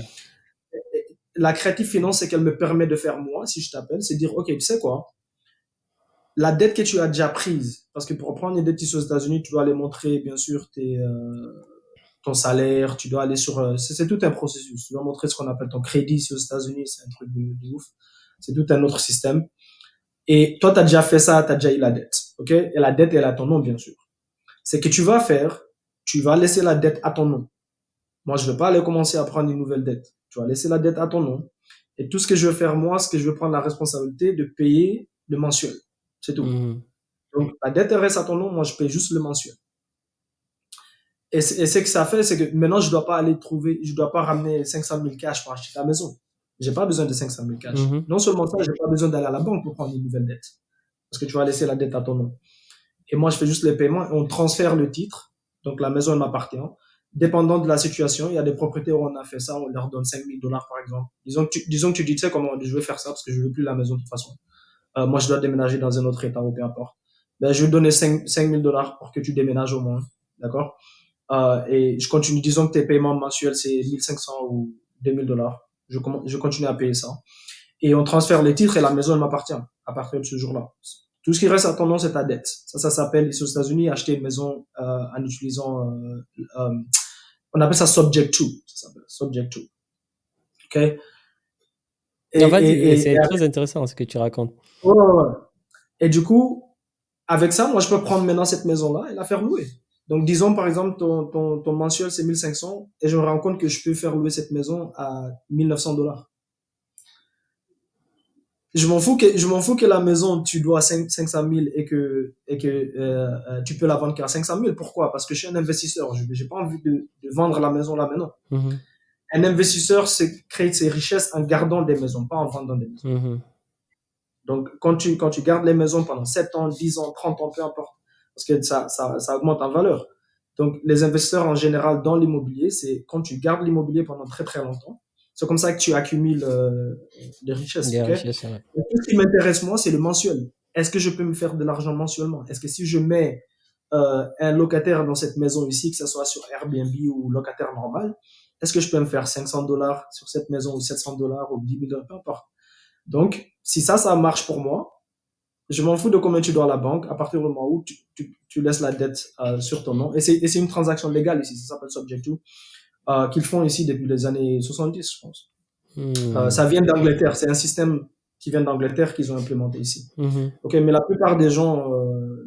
La créative finance, c'est qu'elle me permet de faire moi, si je t'appelle, c'est dire, ok, tu sais quoi? La dette que tu as déjà prise, parce que pour prendre une dette ici aux États-Unis, tu dois aller montrer, bien sûr, ton salaire, tu dois aller sur, c'est tout un processus. Tu dois montrer ce qu'on appelle ton crédit ici aux États-Unis, c'est un truc de ouf. C'est tout un autre système. Et toi, tu as déjà fait ça, tu as déjà eu la dette, ok? Et la dette, elle a ton nom, bien sûr. C'est que tu vas faire, tu vas laisser la dette à ton nom. Moi, je ne vais pas aller commencer à prendre une nouvelle dette. Tu vas laisser la dette à ton nom. Et tout ce que je vais faire, moi, c'est que je vais prendre la responsabilité de payer le mensuel. C'est tout. Mhm. Donc, la dette reste à ton nom, moi, je paye juste le mensuel. Et ce que ça fait, c'est que maintenant, je dois pas aller trouver, je dois pas ramener 500 000 cash pour acheter ta maison. J'ai pas besoin de 500 000 cash. Mhm. Non seulement ça, j'ai pas besoin d'aller à la banque pour prendre une nouvelle dette. Parce que tu vas laisser la dette à ton nom. Et moi, je fais juste les paiements et on transfère le titre. Donc, la maison, elle m'appartient. Dépendant de la situation, il y a des propriétaires où on a fait ça, on leur donne 5 000 dollars, par exemple. Disons que tu dis, tu sais comment, je veux faire ça parce que je veux plus la maison de toute façon. Moi, je dois déménager dans un autre état ou peu importe. Ben, je vais te donner 5 000 dollars pour que tu déménages au moins. D'accord? Et je continue, disons que tes paiements mensuels, c'est 1500 ou 2000 dollars. Je continue à payer ça. Et on transfère les titres et la maison, elle m'appartient à partir de ce jour-là. Tout ce qui reste à ton nom, c'est ta dette. Ça s'appelle ici aux États-Unis acheter une maison en utilisant, on appelle ça subject to. Ça s'appelle subject to. OK? Non, vas-y, Et c'est très intéressant ce que tu racontes. ouais, ouais, ouais. Et du coup, avec ça, moi, je peux prendre maintenant cette maison-là et la faire louer. Donc, disons, par exemple, ton mensuel, c'est 1500 et je me rends compte que je peux faire louer cette maison à 1900 dollars. Je m'en fous que la maison, tu dois 500 000 et que tu peux la vendre qu'à 500 000. Pourquoi? Parce que je suis un investisseur. Je n'ai pas envie de vendre la maison là maintenant. Mhm. Un investisseur crée ses richesses en gardant des maisons, pas en vendant des maisons. Mhm. Donc, quand tu gardes les maisons pendant 7 ans, 10 ans, 30 ans, peu importe, parce que ça augmente en valeur. Donc, les investisseurs en général dans l'immobilier, c'est quand tu gardes l'immobilier pendant très très longtemps, c'est comme ça que tu accumules des richesses. Des Ok? richesses, ouais. Et tout ce qui m'intéresse, moi, c'est le mensuel. Est-ce que je peux me faire de l'argent mensuellement? Est-ce que si je mets un locataire dans cette maison ici, que ce soit sur Airbnb ou locataire normal, est-ce que je peux me faire 500 dollars sur cette maison ou 700 dollars ou 10 000 dollars, peu importe. Donc, si ça marche pour moi, je m'en fous de combien tu dois à la banque à partir du moment où tu laisses la dette sur ton nom. Et c'est une transaction légale ici, ça s'appelle Subject to, qu'ils font ici depuis les années 70, je pense. Hmm. Ça vient d'Angleterre, c'est un système qui vient d'Angleterre qu'ils ont implémenté ici. Mhm. Ok, mais la plupart des gens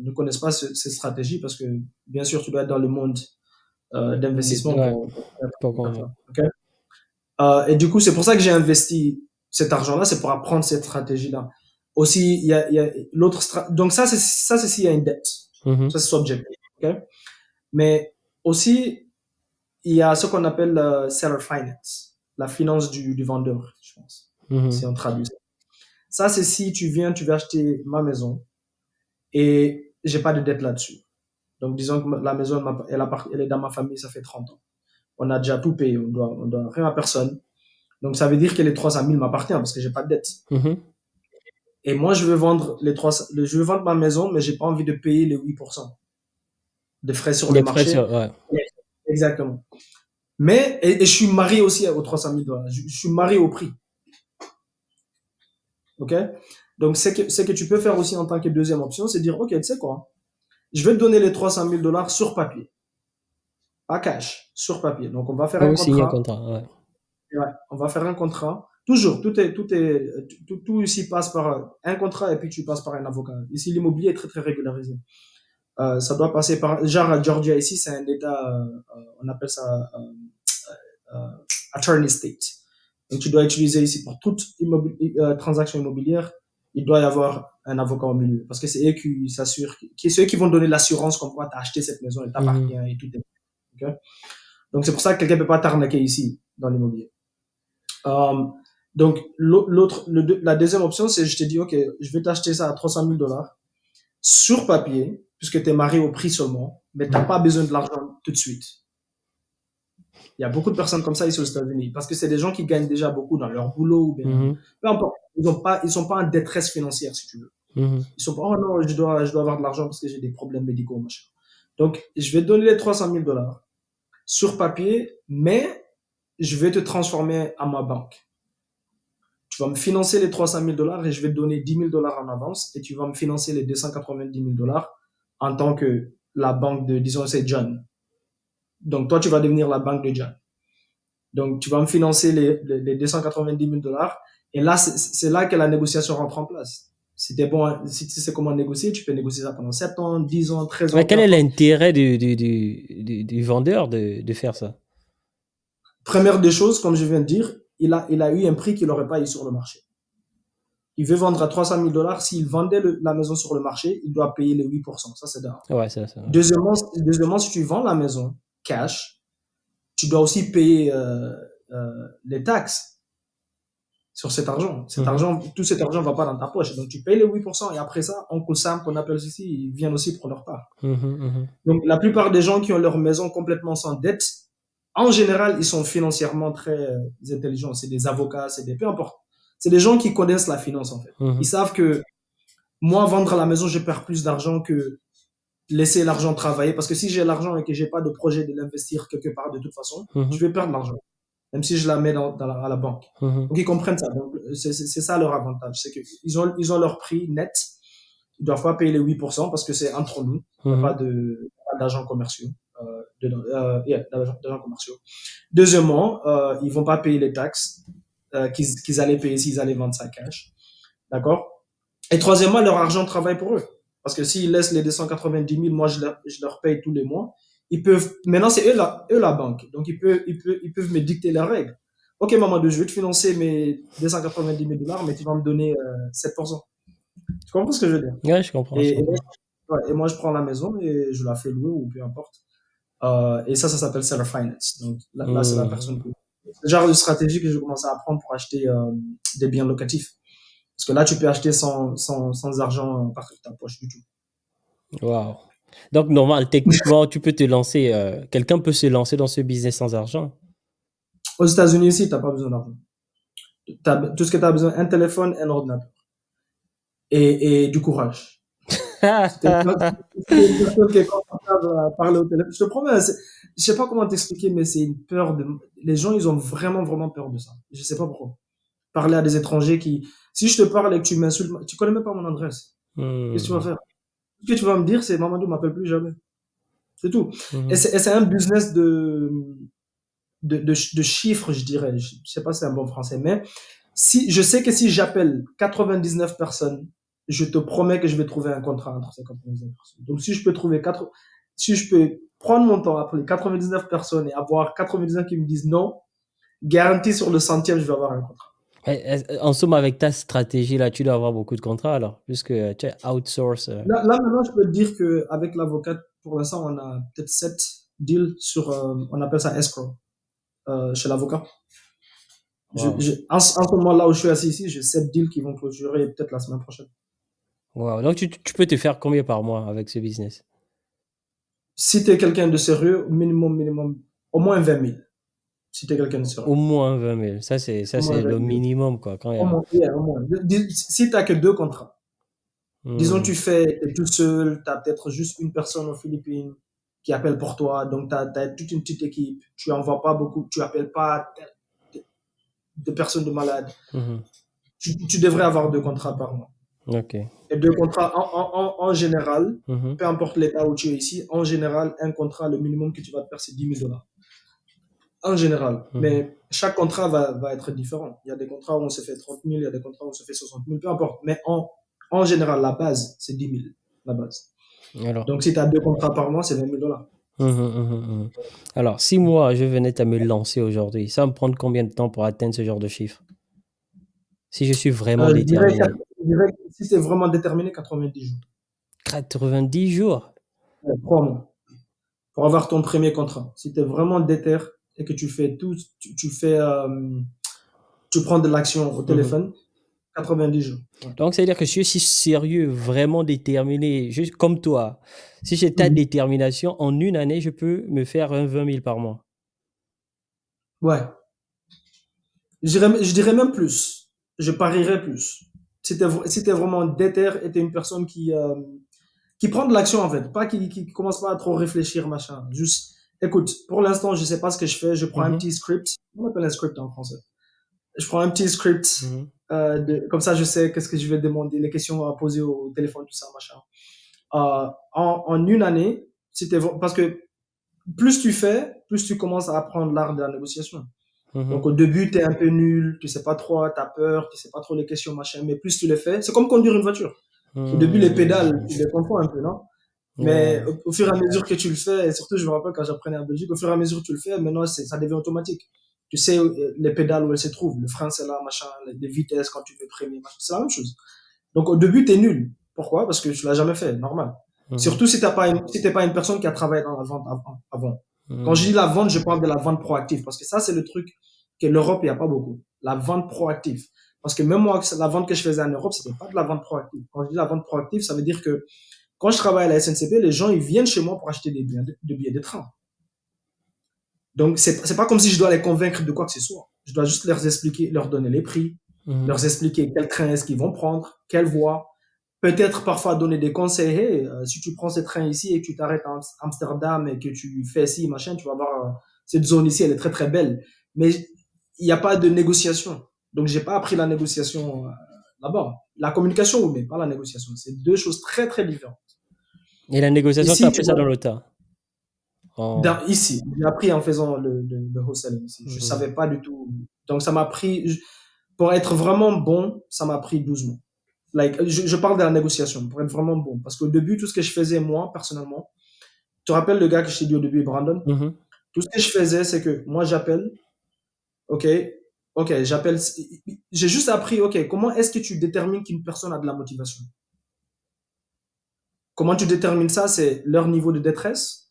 ne connaissent pas cette stratégie parce que, bien sûr, tu dois être dans le monde d'investissement Ouais, pour faire pourquoi? ça. Ok. Et du coup, c'est pour ça que j'ai investi cet argent-là, c'est pour apprendre cette stratégie-là. Aussi, il y a donc ça, c'est s'il y a une dette. Mhm. Ça, c'est subject. Ok. Mais aussi, il y a ce qu'on appelle seller finance, la finance du vendeur, je pense, si Mhm. on traduit ça. Ça, c'est si tu veux acheter ma maison et j'ai pas de dette là-dessus. Donc, disons que la maison, elle est dans ma famille, ça fait 30 ans. On a déjà tout payé, on doit rien à personne. Donc, ça veut dire que les 300 000 m'appartiennent parce que j'ai pas de dette. Mhm. Et moi, je veux vendre je veux vendre ma maison, mais j'ai pas envie de payer les 8% de frais sur le Les frais marché. sur, ouais. Exactement. Et je suis marié aussi aux 300 000 dollars. Je suis marié au prix. OK? Donc, ce que tu peux faire aussi en tant que deuxième option, c'est dire, OK, tu sais quoi? Je vais te donner les 300 000 dollars sur papier. Pas cash, sur papier. Donc, on va faire Ah, un vous signez un contrat. contrat, ouais. Ouais, on va faire un contrat. Toujours, tout ici passe par un contrat et puis tu passes par un avocat. Ici, l'immobilier est très, très régularisé. Ça doit passer par, genre à Georgia ici, c'est un état, on appelle ça attorney state. Donc, tu dois utiliser ici pour toute transaction immobilière, il doit y avoir un avocat au milieu. Parce que c'est eux qui s'assurent, c'est eux qui vont donner l'assurance comme quoi tu as acheté cette maison, elle t'appartient Mhm. et tout est. Okay? Donc, c'est pour ça que quelqu'un ne peut pas t'arnaquer ici, dans l'immobilier. Euh, donc, la deuxième option, c'est je te dis, OK, je vais t'acheter ça à 300 000 dollars sur papier, puisque tu es marié au prix seulement, mais tu n'as pas besoin de l'argent tout de suite. Il y a beaucoup de personnes comme ça ici aux États-Unis, parce que c'est des gens qui gagnent déjà beaucoup dans leur boulot, ou bien, Mhm. peu importe. Ils sont pas en détresse financière, si tu veux. Mhm. Ils sont pas, oh non, je dois avoir de l'argent parce que j'ai des problèmes médicaux, machin. Donc, je vais te donner les 300 000 dollars sur papier, mais je vais te transformer à ma banque. Tu vas me financer les 300 000 dollars et je vais te donner 10 000 dollars en avance et tu vas me financer les 290 000 dollars en tant que la banque de, disons, c'est John. Donc, toi, tu vas devenir la banque de John. Donc, tu vas me financer les 290 000 dollars. Et là, c'est là que la négociation rentre en place. Si tu es bon, si tu sais comment négocier, tu peux négocier ça pendant 7 ans, 10 ans, 13 Mais ans, peu quel est importe. l'intérêt du vendeur de faire ça? Première des choses, comme je viens de dire, il a eu un prix qu'il n'aurait pas eu sur le marché. Il veut vendre à 300 000 dollars. S'il vendait la maison sur le marché, il doit payer les 8%. Ça, c'est d'un. Ouais, ça. Deuxièmement, si tu vends la maison cash, tu dois aussi payer les taxes sur cet argent. Mhm. Tout cet argent ne va pas dans ta poche. Donc, tu payes les 8% et après ça, Uncle Sam, qu'on appelle ici, ils viennent aussi prendre leur part. Mhm. Mhm. Donc, la plupart des gens qui ont leur maison complètement sans dette, en général, ils sont financièrement très intelligents. C'est des avocats, peu importe. C'est des gens qui connaissent la finance, en fait. Ils Mhm. savent que moi, vendre la maison, je perds plus d'argent que laisser l'argent travailler. Parce que si j'ai l'argent et que j'ai pas de projet de l'investir quelque part de toute façon, Mhm. je vais perdre l'argent. Même si je la mets à la banque. Mhm. Donc, ils comprennent ça. Donc, c'est ça leur avantage. C'est qu'ils ont leur prix net. Ils doivent pas payer les 8% parce que c'est entre nous. Il n'y a pas Mhm. d'agents commerciaux. D'agents commerciaux. Deuxièmement, ils vont pas payer les taxes qu'ils allaient payer s'ils allaient vendre ça cash. D'accord? Et troisièmement, leur argent travaille pour eux. Parce que s'ils laissent les 290 000, moi, je leur paye tous les mois. Maintenant, c'est eux la banque. Donc, ils peuvent me dicter leurs règles. Ok, Mamadou, je vais te financer mes 290 000 dollars, mais tu vas me donner 7%. Tu comprends ce que je veux dire? Ouais, je comprends, je Et, et, moi, comprends. ouais, et moi, je prends la maison et je la fais louer ou peu importe. Et ça s'appelle seller finance. Donc, là c'est la personne Mhm. que. C'est le genre de stratégie que je commence à apprendre pour acheter des biens locatifs. Parce que là, tu peux acheter sans argent partir de ta poche du tout. Wow. Donc, normal, techniquement, tu peux te lancer, quelqu'un peut se lancer dans ce business sans argent. Aux États-Unis ici, tu n'as pas besoin d'argent. Tout ce que tu as besoin, un téléphone, un ordinateur. Et du courage. Si tu es une personne qui est confortable à parler au téléphone, je te promets, je sais pas comment t'expliquer, mais c'est une peur de. Les gens, ils ont vraiment, vraiment peur de ça. Je sais pas pourquoi. Parler à des étrangers qui. Si je te parle et que tu m'insultes, tu connais même pas mon adresse. Qu'est-ce que tu vas Mhm. faire? Ce que tu vas me dire, c'est Mamadou m'appelle plus jamais. C'est tout. Mhm. Et c'est un business de chiffres, je dirais. Je sais pas si c'est un bon français, mais si, je sais que si j'appelle 99 personnes, je te promets que je vais trouver un contrat entre ces 99 personnes. Donc, si je peux prendre mon temps, appeler 99 personnes et avoir 99 qui me disent non, garanti sur le centième, je vais avoir un contrat. En somme, avec ta stratégie là, tu dois avoir beaucoup de contrats alors, puisque tu es outsource. Là, maintenant, je peux te dire qu'avec l'avocat, pour l'instant, on a peut-être 7 deals sur, on appelle ça escrow, chez l'avocat. Wow. En ce moment là où je suis assis ici, j'ai 7 deals qui vont clôturer peut-être la semaine prochaine. Wow. Donc, tu peux te faire combien par mois avec ce business? Si tu es quelqu'un de sérieux, minimum, au moins 20 000. Si tu es quelqu'un de Au sérieux. moins 20 000. Ça, Au moins c'est 20 le 000. minimum, quoi. Quand il y Au a... moins, yeah, au moins. Si tu n'as que 2 contrats, disons Hmm. t'es tout seul, tu as peut-être juste une personne aux Philippines qui appelle pour toi, donc tu as toute une petite équipe, tu envoies pas beaucoup, tu appelles pas de personnes de malades, Mhm. tu devrais avoir 2 contrats par mois. Ok. Et 2 contrats en général, Mhm. peu importe l'état où tu es ici, en général, un contrat, le minimum que tu vas te faire, c'est 10 000 dollars. En général. Mhm. Mais chaque contrat va être différent. Il y a des contrats où on se fait 30 000, il y a des contrats où on se fait 60 000, peu importe. Mais en général, la base, c'est 10 000, la base. Alors. Donc, si tu as 2 contrats par mois, c'est 20 000 dollars. Mhm. Alors, si moi, je venais à me lancer aujourd'hui, ça va me prendre combien de temps pour atteindre ce genre de chiffre? Si je suis vraiment Je dirais, déterminé. je dirais que si c'est vraiment déterminé, 90 jours. 90 jours. Ouais, 3 mois. Pour avoir ton premier contrat. Si tu es vraiment déter et que tu fais tout, tu prends de l'action au Mhm. téléphone, 90 jours. Ouais. Donc, c'est-à-dire que si je suis sérieux, vraiment déterminé, juste comme toi, si j'ai ta Mhm. détermination, en une année, je peux me faire un 20 000 par mois. Ouais. Je dirais même plus. Je parierais plus. Si t'es vraiment déter et t'es une personne qui prend de l'action en fait, pas qui commence pas à trop réfléchir, machin. Juste, écoute, pour l'instant, je sais pas ce que je fais. Je prends un Mhm. petit script. On appelle un script en français. Je prends un petit script. Mhm. Comme ça, je sais qu'est-ce que je vais demander, les questions à poser au téléphone, tout ça, machin. En une année, parce que plus tu fais, plus tu commences à apprendre l'art de la négociation. Donc Mhm. au début, tu es un peu nul, tu sais pas trop, tu as peur, tu sais pas trop les questions, machin, mais plus tu les fais, c'est comme conduire une voiture. Au début, les pédales, Mhm. tu les confonds un peu, non? Mais Ouais. au fur et à mesure que tu le fais, et surtout, je me rappelle quand j'apprenais en Belgique, au fur et à mesure que tu le fais, maintenant, ça devient automatique. Tu sais les pédales où elles se trouvent, le frein c'est là, machin, les vitesses quand tu veux freiner, machin, c'est la même chose. Donc au début, tu es nul. Pourquoi? Parce que tu l'as jamais fait, normal. Mhm. Surtout si t'es pas une personne qui a travaillé dans la vente avant. Quand je Mhm. dis la vente, je parle de la vente proactive parce que ça, c'est le truc que l'Europe, il n'y a pas beaucoup. La vente proactive. Parce que même moi, la vente que je faisais en Europe, c'était pas de la vente proactive. Quand je dis la vente proactive, ça veut dire que quand je travaille à la SNCB, les gens, ils viennent chez moi pour acheter des billets de train. Donc, c'est pas comme si je dois les convaincre de quoi que ce soit. Je dois juste leur expliquer, leur donner les prix, Mhm. leur expliquer quel train est-ce qu'ils vont prendre, quelle voie. Peut-être parfois donner des conseils. Hey, si tu prends ce train ici et que tu t'arrêtes à Amsterdam et que tu fais ci, machin, tu vas voir cette zone ici, elle est très très belle. Mais il n'y a pas de négociation. Donc, j'ai pas appris la négociation là-bas. La communication, oui, mais pas la négociation. C'est deux choses très très différentes. Et la négociation, tu as Ici, tu appris ça vois, dans le tas. Oh. ici, j'ai appris en faisant le wholesaling ici. Je Mhm. savais pas du tout. Donc, ça m'a pris, pour être vraiment bon, ça m'a pris 12 mois. Like, je parle de la négociation pour être vraiment bon. Parce qu'au début, tout ce que je faisais, moi, personnellement, tu te rappelles le gars que je t'ai dit au début, Brandon? Mhm. Tout ce que je faisais, c'est que moi, j'appelle, OK, OK, j'appelle, j'ai juste appris, OK, comment est-ce que tu détermines qu'une personne a de la motivation? Comment tu détermines ça? C'est leur niveau de détresse.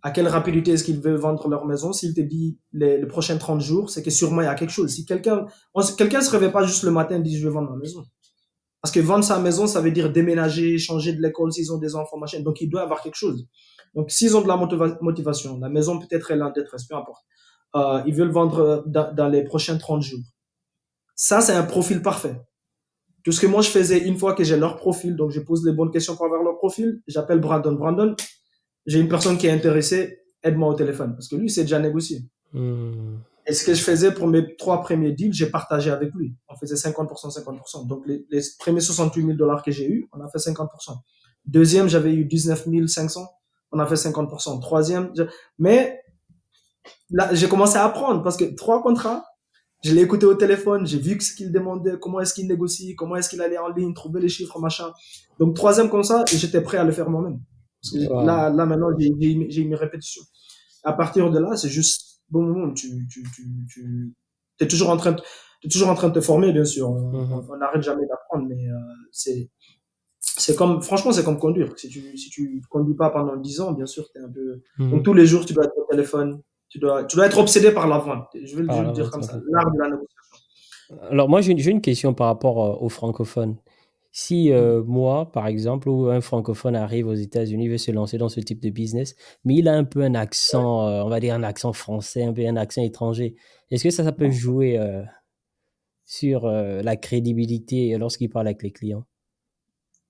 À quelle rapidité est-ce qu'ils veulent vendre leur maison? S'il te dit les prochains 30 jours, c'est que sûrement il y a quelque chose. Si quelqu'un se réveille pas juste le matin et dit je vais vendre ma maison. Parce que vendre sa maison, ça veut dire déménager, changer de l'école s'ils ont des enfants, machin. Donc, il doit avoir quelque chose. Donc, s'ils ont de la motivation, la maison peut-être elle est en détresse, peu importe. Ils veulent vendre dans les prochains 30 jours. Ça, c'est un profil parfait. Tout ce que moi je faisais une fois que j'ai leur profil, donc je pose les bonnes questions pour avoir leur profil, j'appelle Brandon. Brandon, j'ai une personne qui est intéressée, aide-moi au téléphone. Parce que lui, c'est déjà négocié. Mhm. Et ce que je faisais pour mes 3 premiers deals, j'ai partagé avec lui. On faisait 50%, 50%. Donc, les premiers 68 000 dollars que j'ai eu, on a fait 50%. Deuxième, j'avais eu 19 500, on a fait 50%. Troisième, mais là, j'ai commencé à apprendre parce que 3 contrats, je l'ai écouté au téléphone, j'ai vu ce qu'il demandait, comment est-ce qu'il négocie, comment est-ce qu'il allait en ligne, trouver les chiffres, machin. Donc, troisième comme ça, j'étais prêt à le faire moi-même. Parce que Wow. là maintenant, j'ai une répétition. À partir de là, c'est juste, bon, t'es toujours en train de, t'es toujours en train de te former, bien sûr. Mhm. On n'arrête jamais d'apprendre, mais c'est comme, franchement, c'est comme conduire. Si tu conduis pas pendant 10 ans, bien sûr, t'es un peu, donc Mhm. tous les jours, tu dois être au téléphone, tu dois être obsédé par la vente. Je Par vais le la dire vente, comme ok. ça. L'art de la négociation. Alors moi, j'ai une question par rapport aux francophones. Si moi, par exemple, ou un francophone arrive aux États-Unis, veut se lancer dans ce type de business, mais il a un peu un accent, on va dire un accent français, un peu un accent étranger, est-ce que ça peut jouer sur la crédibilité lorsqu'il parle avec les clients?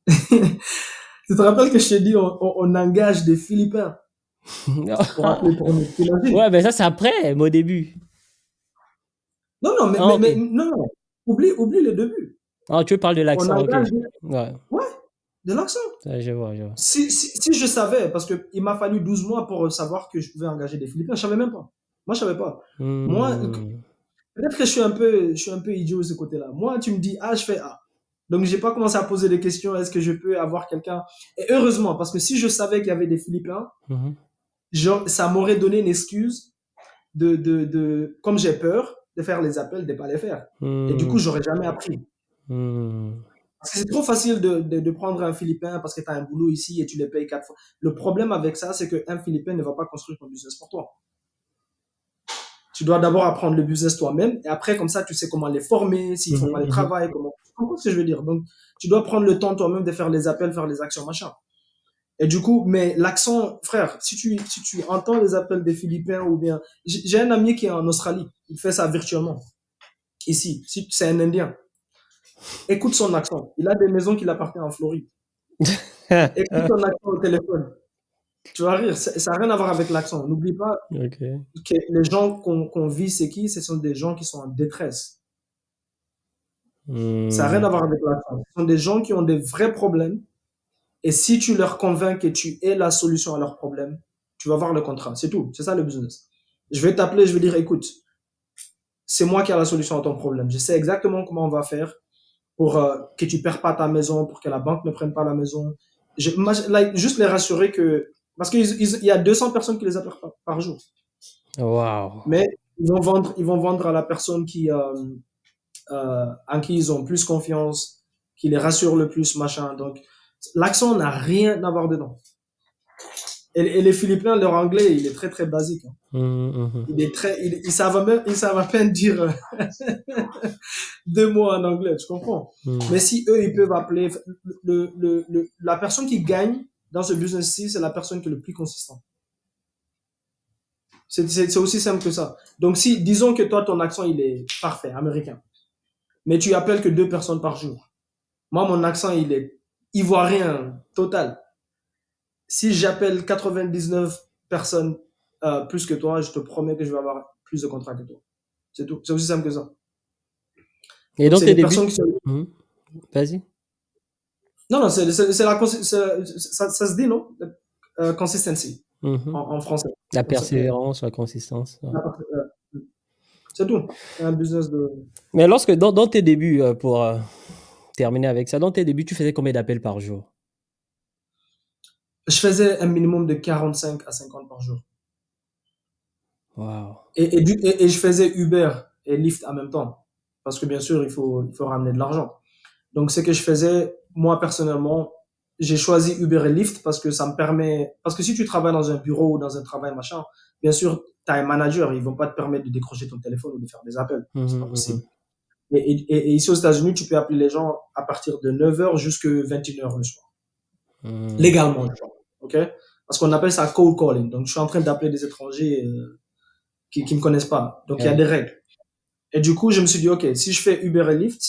Tu te rappelles que je t'ai dit, on engage des Philippins pour appeler pour nous. T'imagines? Ouais, ben ça, c'est après, mais au début. Non, non, Ah, ok. non, non. Oublie le début. Ah, tu parles de On l'accent, ok. engage, Ouais, ouais, de l'accent. ça, je vois, je vois. Si je savais, parce qu'il m'a fallu 12 mois pour savoir que je pouvais engager des Philippins, je savais même pas. Moi, je savais pas. Moi, Hmm. peut-être que je suis un peu idiot de ce côté-là. Moi, tu me dis A, je fais A. Donc, j'ai pas commencé à poser des questions. Est-ce que je peux avoir quelqu'un? Et heureusement, parce que si je savais qu'il y avait des Philippins, Mhm. ça m'aurait donné une excuse comme j'ai peur de faire les appels, de pas les faire. Et du coup, Hmm. j'aurais jamais appris. Hmm. Parce que c'est trop facile de prendre un Philippin parce que tu as un boulot ici et tu les payes 4 fois. Le problème avec ça, c'est qu'un Philippin ne va pas construire ton business pour toi. Tu dois d'abord apprendre le business toi-même et après, comme ça, tu sais comment les former, s'ils font Mhm, pas le mhm. travail, comment. Tu comprends ce que je veux dire? Donc, tu dois prendre le temps toi-même de faire les appels, faire les actions, machin. Et du coup, mais l'accent, frère, si tu entends les appels des Philippins ou bien, j'ai un ami qui est en Australie. Il fait ça virtuellement. Ici. Si c'est un Indien. Écoute son accent. Il a des maisons qui l'appartiennent en Floride. Écoute son accent au téléphone. Tu vas rire. Ça n'a rien à voir avec l'accent. N'oublie pas Ok. que les gens qu'on vit, c'est qui? Ce sont des gens qui sont en détresse. Ça n'a rien Hmm. à voir avec l'accent. Ce sont des gens qui ont des vrais problèmes. Et si tu leur convaincs que tu es la solution à leurs problèmes, tu vas voir le contrat. C'est tout. C'est ça le business. Je vais t'appeler, je vais dire, écoute, c'est moi qui ai la solution à ton problème. Je sais exactement comment on va faire pour que tu ne perds pas ta maison, pour que la banque ne prenne pas la maison. Juste les rassurer que. Parce qu'il y a 200 personnes qui les appellent par jour. Wow. Mais ils vont vendre à la personne en qui ils ont plus confiance, qui les rassure le plus, machin. Donc, l'accent n'a rien à voir dedans. Et les Philippins, leur anglais, il est très, très basique, hein. Mhm, mhm. Ils savent à peine dire 2 mots en anglais, tu comprends? Hmm. Mais si eux, ils peuvent appeler, la personne qui gagne dans ce business-ci, c'est la personne qui est le plus consistant. C'est aussi simple que ça. Donc, si, disons que toi, ton accent, il est parfait, américain, mais tu appelles que 2 personnes par jour. Moi, mon accent, il est ivoirien, total. Si j'appelle 99 personnes plus que toi, je te promets que je vais avoir plus de contrats que toi. C'est tout. C'est aussi simple que ça. Et Donc, dans c'est tes des débuts? personnes qui sont. Mhm. Vas-y. Non, non, ça se dit, non? Consistency Mhm. en français. La Comme ça, que, persévérance, la consistance. Ouais. c'est tout. C'est un business de. Mais lorsque, dans tes débuts, pour terminer avec ça, dans tes débuts, tu faisais combien d'appels par jour? Je faisais un minimum de 45 à 50 par jour. Wow. Et je faisais Uber et Lyft en même temps. Parce que bien sûr, il faut ramener de l'argent. Donc, ce que je faisais, moi personnellement, j'ai choisi Uber et Lyft parce que ça me permet. Parce que si tu travailles dans un bureau ou dans un travail machin, bien sûr, tu as un manager, ils vont pas te permettre de décrocher ton téléphone ou de faire des appels. C'est pas Mhm, possible. mhm. Et ici aux États-Unis, tu peux appeler les gens à partir de 9h jusqu'à 21h le soir. Mhm. Légalement, je parle. OK? Parce qu'on appelle ça cold calling. Donc, je suis en train d'appeler des étrangers qui me connaissent pas. Donc, il y a Ouais. des règles. Et du coup, je me suis dit, OK, si je fais Uber et Lyft,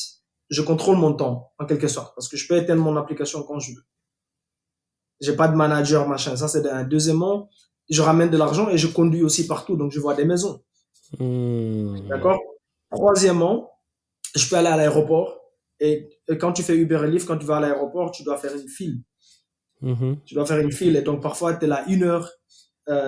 je contrôle mon temps, en quelque sorte. Parce que je peux éteindre mon application quand je veux. J'ai pas de manager, machin. Ça, c'est un. Deuxièmement, je ramène de l'argent et je conduis aussi partout. Donc, je vois des maisons. Hmm. D'accord? Troisièmement, je peux aller à l'aéroport. Et quand tu fais Uber et Lyft, quand tu vas à l'aéroport, tu dois faire une file. Mhm. Tu dois faire une file. Et donc, parfois, tu es là 1 heure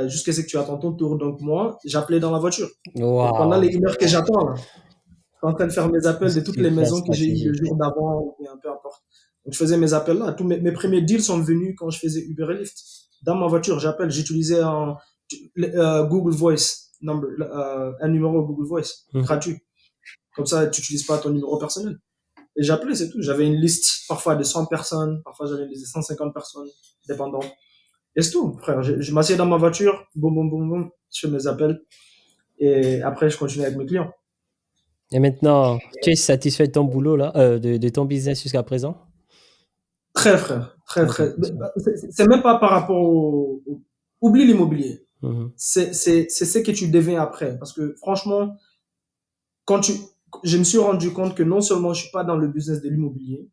jusqu'à ce que tu attends ton tour. Donc, moi, j'appelais dans la voiture. Donc, pendant les Wow. 1 heure que j'attends, là, je suis en train de faire mes appels de toutes les Super maisons que j'ai eues le stratégique. jour d'avant, ou bien peu importe. Donc, je faisais mes appels là. Tous mes premiers deals sont venus quand je faisais Uber et Lyft. Dans ma voiture, j'appelle. J'utilisais Google Voice number, un numéro Google Voice Mhm. gratuit. Comme ça, tu n'utilises pas ton numéro personnel. Et j'appelais, c'est tout. J'avais une liste parfois de 100 personnes, parfois j'avais une liste de 150 personnes, dépendant. Et c'est tout, frère. Je m'assieds dans ma voiture, boum, boum, boum, boum, je fais mes appels. Et après, je continue avec mes clients. Et maintenant, tu es satisfait de ton boulot, là, de ton business jusqu'à présent? Très, frère. Très, Très très. satisfait. C'est même pas par rapport Oublie l'immobilier. Mhm. C'est ce que tu deviens après. Parce que franchement, quand tu, je me suis rendu compte que non seulement je suis pas dans le business de l'immobilier,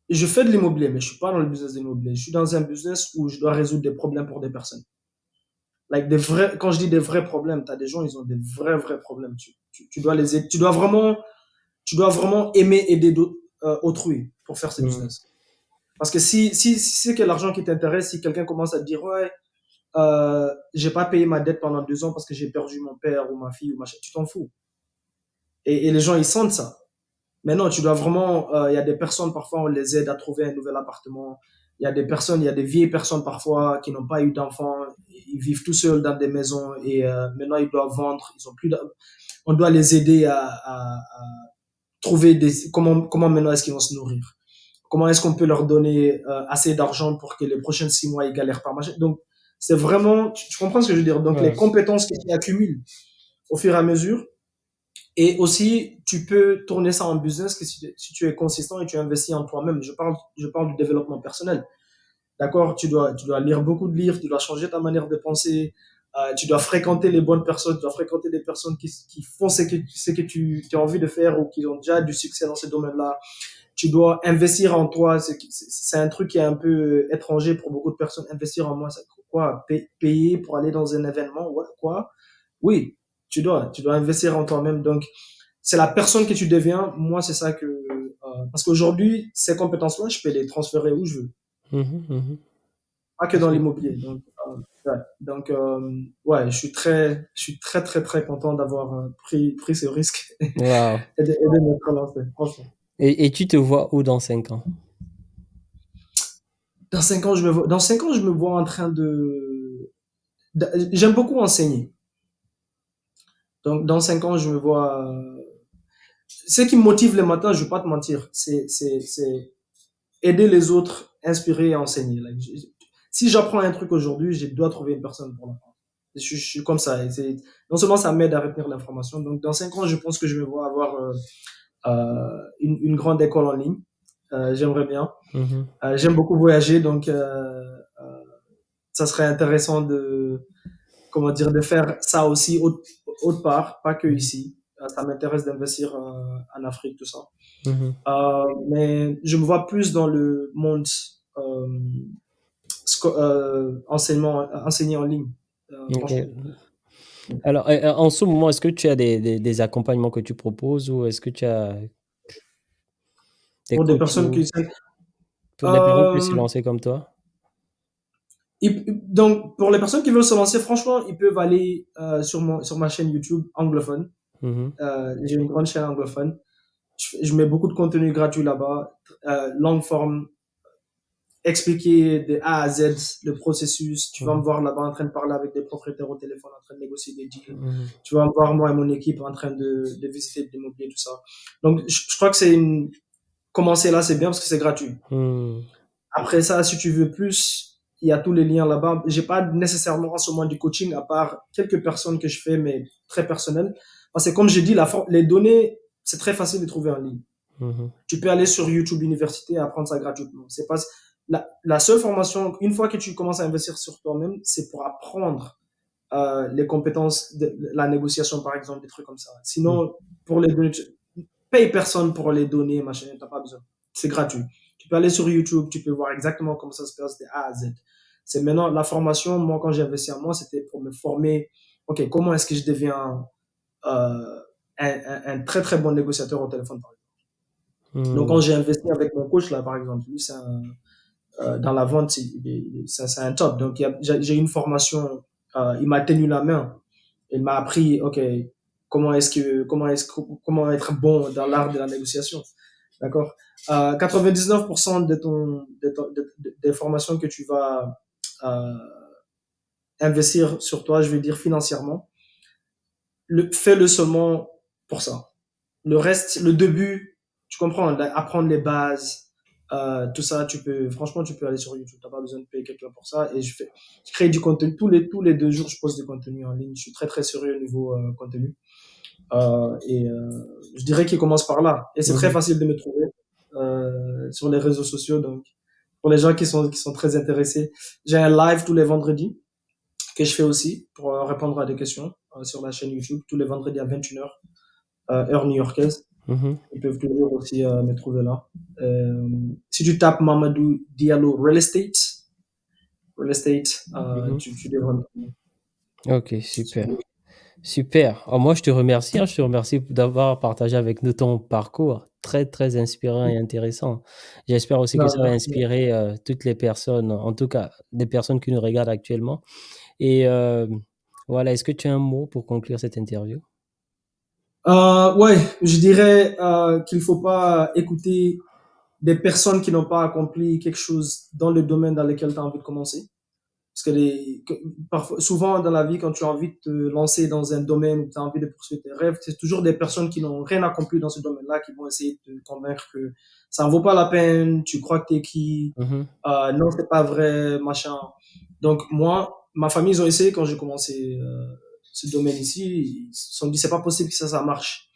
je fais de l'immobilier, mais je suis pas dans le business de l'immobilier. Je suis dans un business où je dois résoudre des problèmes pour des personnes. Like quand je dis des vrais problèmes, tu as des gens, ils ont des vrais problèmes. Tu dois les aider. Tu dois vraiment aimer aider autrui pour faire ce Mhm. business. Parce que si c'est que l'argent qui t'intéresse, si quelqu'un commence à te dire, ouais, j'ai pas payé ma dette pendant 2 ans parce que j'ai perdu mon père ou ma fille ou machin, tu t'en fous. Et les gens, ils sentent ça. Mais non, tu dois vraiment, il y a des personnes, parfois, on les aide à trouver un nouvel appartement. Il y a des personnes, il y a des vieilles personnes parfois qui n'ont pas eu d'enfants, ils vivent tout seuls dans des maisons et maintenant ils doivent vendre, ils ont plus on doit les aider à trouver comment maintenant est-ce qu'ils vont se nourrir. Comment est-ce qu'on peut leur donner assez d'argent pour que les prochains 6 mois ils galèrent pas machin. Donc c'est vraiment, tu comprends ce que je veux dire. Donc les Ouais. compétences que tu accumules au fur et à mesure, et aussi tu peux tourner ça en business que si tu es consistant et tu investis en toi-même. Je parle du développement personnel. D'accord? Tu dois lire beaucoup de livres, tu dois changer ta manière de penser, tu dois fréquenter les bonnes personnes, tu dois fréquenter des personnes qui font ce que tu as envie de faire ou qui ont déjà du succès dans ce domaine-là. Tu dois investir en toi. C'est un truc qui est un peu étranger pour beaucoup de personnes. Investir en moi, c'est quoi? Payer pour aller dans un événement? Quoi? Oui, tu dois investir en toi-même. Donc, c'est la personne que tu deviens. Moi, c'est ça que, parce qu'aujourd'hui, ces compétences-là, je peux les transférer où je veux, Mhm, mhm. pas que Parce dans que- l'immobilier. Donc, ouais. Donc, ouais, je suis très, très, très content d'avoir pris ce risque Waouh. et de m'être lancé, franchement. Et tu te vois où dans 5 ans? Dans 5 ans, je me vois en train j'aime beaucoup enseigner. Donc, dans 5 ans, je me vois, ce qui me motive le matin, je ne vais pas te mentir, c'est aider les autres, inspirer et enseigner. Like, si j'apprends un truc aujourd'hui, je dois trouver une personne pour l'apprendre. Je suis comme ça. Non seulement ça m'aide à retenir l'information, donc dans 5 ans, je pense que je me vois avoir une grande école en ligne. J'aimerais bien. Mhm, J'aime beaucoup voyager, donc ça serait intéressant comment dire, de faire ça aussi autre part, pas que mhm, ici. Ça m'intéresse d'investir en Afrique, tout ça. mhm. Mais je me vois plus dans le monde euh, enseigner en ligne, Ok. franchement. Alors, en ce moment, est-ce que tu as des accompagnements que tu proposes ou est-ce que tu as des Pour des personnes coachings qui... pour des personnes qui veulent se Euh, lancer comme toi? donc, pour les personnes qui veulent se lancer, franchement, ils peuvent aller sur ma chaîne YouTube anglophone. Mhm, J'ai une grande chaîne anglophone. Je mets beaucoup de contenu gratuit là-bas, longue forme, expliquer de A à Z le processus. Tu vas me mhm, voir là-bas en train de parler avec des propriétaires au téléphone, en train de négocier des deals. mhm, Tu vas me voir, moi et mon équipe, en train de visiter l'immobilier, tout ça. Donc, je crois que commencer là, c'est bien parce que c'est gratuit. mhm, Après ça, si tu veux plus, il y a tous les liens là-bas. J'ai pas nécessairement en ce moment du coaching, à part quelques personnes que je fais, mais très personnelles. Parce que comme j'ai dit, les données, c'est très facile de trouver en ligne. mhm, Tu peux aller sur YouTube Université et apprendre ça gratuitement. C'est pas la seule formation. Une fois que tu commences à investir sur toi-même, c'est pour apprendre les compétences de la négociation, par exemple, des trucs comme ça. mhm. Sinon, pour les données, paye personne pour les données, machin, t'as pas besoin. C'est gratuit. Tu peux aller sur YouTube, tu peux voir exactement comment ça se passe de A à Z. C'est maintenant la formation. Moi, quand j'ai investi en moi, c'était pour me former. Ok, comment est-ce que je deviens un très très bon négociateur au téléphone, par exemple. Donc, quand Mhm. j'ai investi avec mon coach, là, par exemple, lui, dans la vente, c'est un top. Donc, j'ai eu une formation, il m'a tenu la main. Il m'a appris, OK, comment être bon dans l'art de la négociation. D'accord? 99% des formations que tu vas euh, investir sur toi, je veux dire financièrement, fais-le seulement pour ça. Le reste, le début, tu comprends, apprendre les bases, tout ça, franchement, tu peux aller sur YouTube. Tu n'as pas besoin de payer quelqu'un pour ça. Et je crée du contenu. Tous les 2 jours, je poste du contenu en ligne. Je suis très, très sérieux au niveau contenu. Et je dirais qu'il commence par là. Et c'est très Mhm. facile de me trouver sur les réseaux sociaux. Donc, pour les gens qui sont très intéressés, j'ai un live tous les vendredis que je fais aussi pour répondre à des questions sur la chaîne YouTube tous les vendredis à 21h, heure new-yorkaise. Mhm. Ils peuvent toujours aussi me trouver là. Euh, Si tu tapes Mamadou Diallo Real Estate, Mhm. tu devrais me trouver. Ok, super. Super. Oh, moi, je te remercie, hein, je te remercie d'avoir partagé avec nous ton parcours. Très, très inspirant et intéressant. J'espère aussi que Non, ça va merci. inspirer toutes les personnes, en tout cas des personnes qui nous regardent actuellement. Et voilà, est-ce que tu as un mot pour conclure cette interview? Ouais, je dirais qu'il faut pas écouter des personnes qui n'ont pas accompli quelque chose dans le domaine dans lequel tu as envie de commencer. Parce que, parfois, souvent dans la vie, quand tu as envie de te lancer dans un domaine où tu as envie de poursuivre tes rêves, c'est toujours des personnes qui n'ont rien accompli dans ce domaine-là qui vont essayer de te convaincre que ça en vaut pas la peine, tu crois que t'es qui, Mhm. non, c'est pas vrai, machin. Donc, moi, ma famille, ils ont essayé quand j'ai commencé ce domaine ici, ils se sont dit, c'est pas possible que ça marche.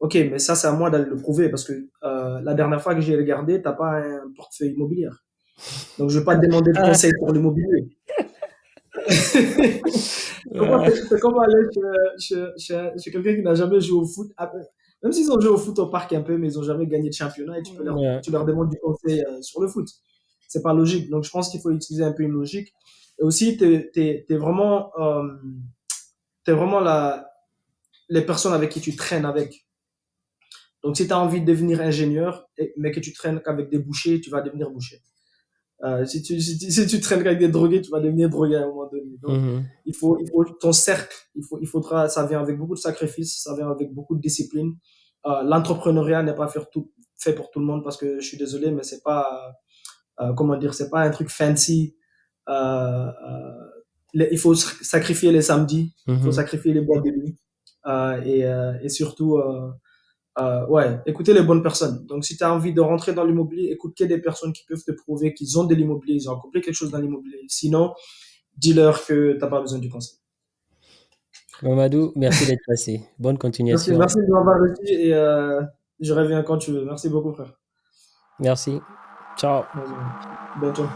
Ok, mais ça, c'est à moi d'aller le prouver parce que la dernière fois que j'ai regardé, t'as pas un portefeuille immobilier. Donc, je vais pas te demander de Ah, conseils pour l'immobilier. ah, C'est comme aller chez quelqu'un qui n'a jamais joué au foot. Même s'ils ont joué au foot au parc un peu, mais ils n'ont jamais gagné de championnat et ouais. tu leur demandes du conseil sur le foot. C'est pas logique. Donc, je pense qu'il faut utiliser un peu une logique. Et aussi, t'es vraiment les personnes avec qui tu traînes avec. Donc, si tu as envie de devenir ingénieur, mais que tu traînes qu'avec des bouchers, tu vas devenir boucher. Si tu traînes avec des drogués, tu vas devenir drogué à un moment donné. Donc, Mhm. il faut ton cercle, il faudra, ça vient avec beaucoup de sacrifices, ça vient avec beaucoup de discipline. L'entrepreneuriat n'est pas fait pour tout le monde parce que je suis désolé, mais c'est pas, comment dire, c'est pas un truc fancy. Euh, il faut sacrifier les samedis, il faut Mhm. sacrifier les boîtes de nuit, et surtout, ouais, écouter les bonnes personnes. Donc, si tu as envie de rentrer dans l'immobilier, écoute que des personnes qui peuvent te prouver qu'ils ont de l'immobilier, ils ont accompli quelque chose dans l'immobilier. Sinon, dis-leur que tu n'as pas besoin du conseil. Mamadou, merci d'être passé. Bonne continuation. Merci de m'avoir reçu et je reviens quand tu veux. Merci beaucoup, frère. Merci. Ciao. Bientôt.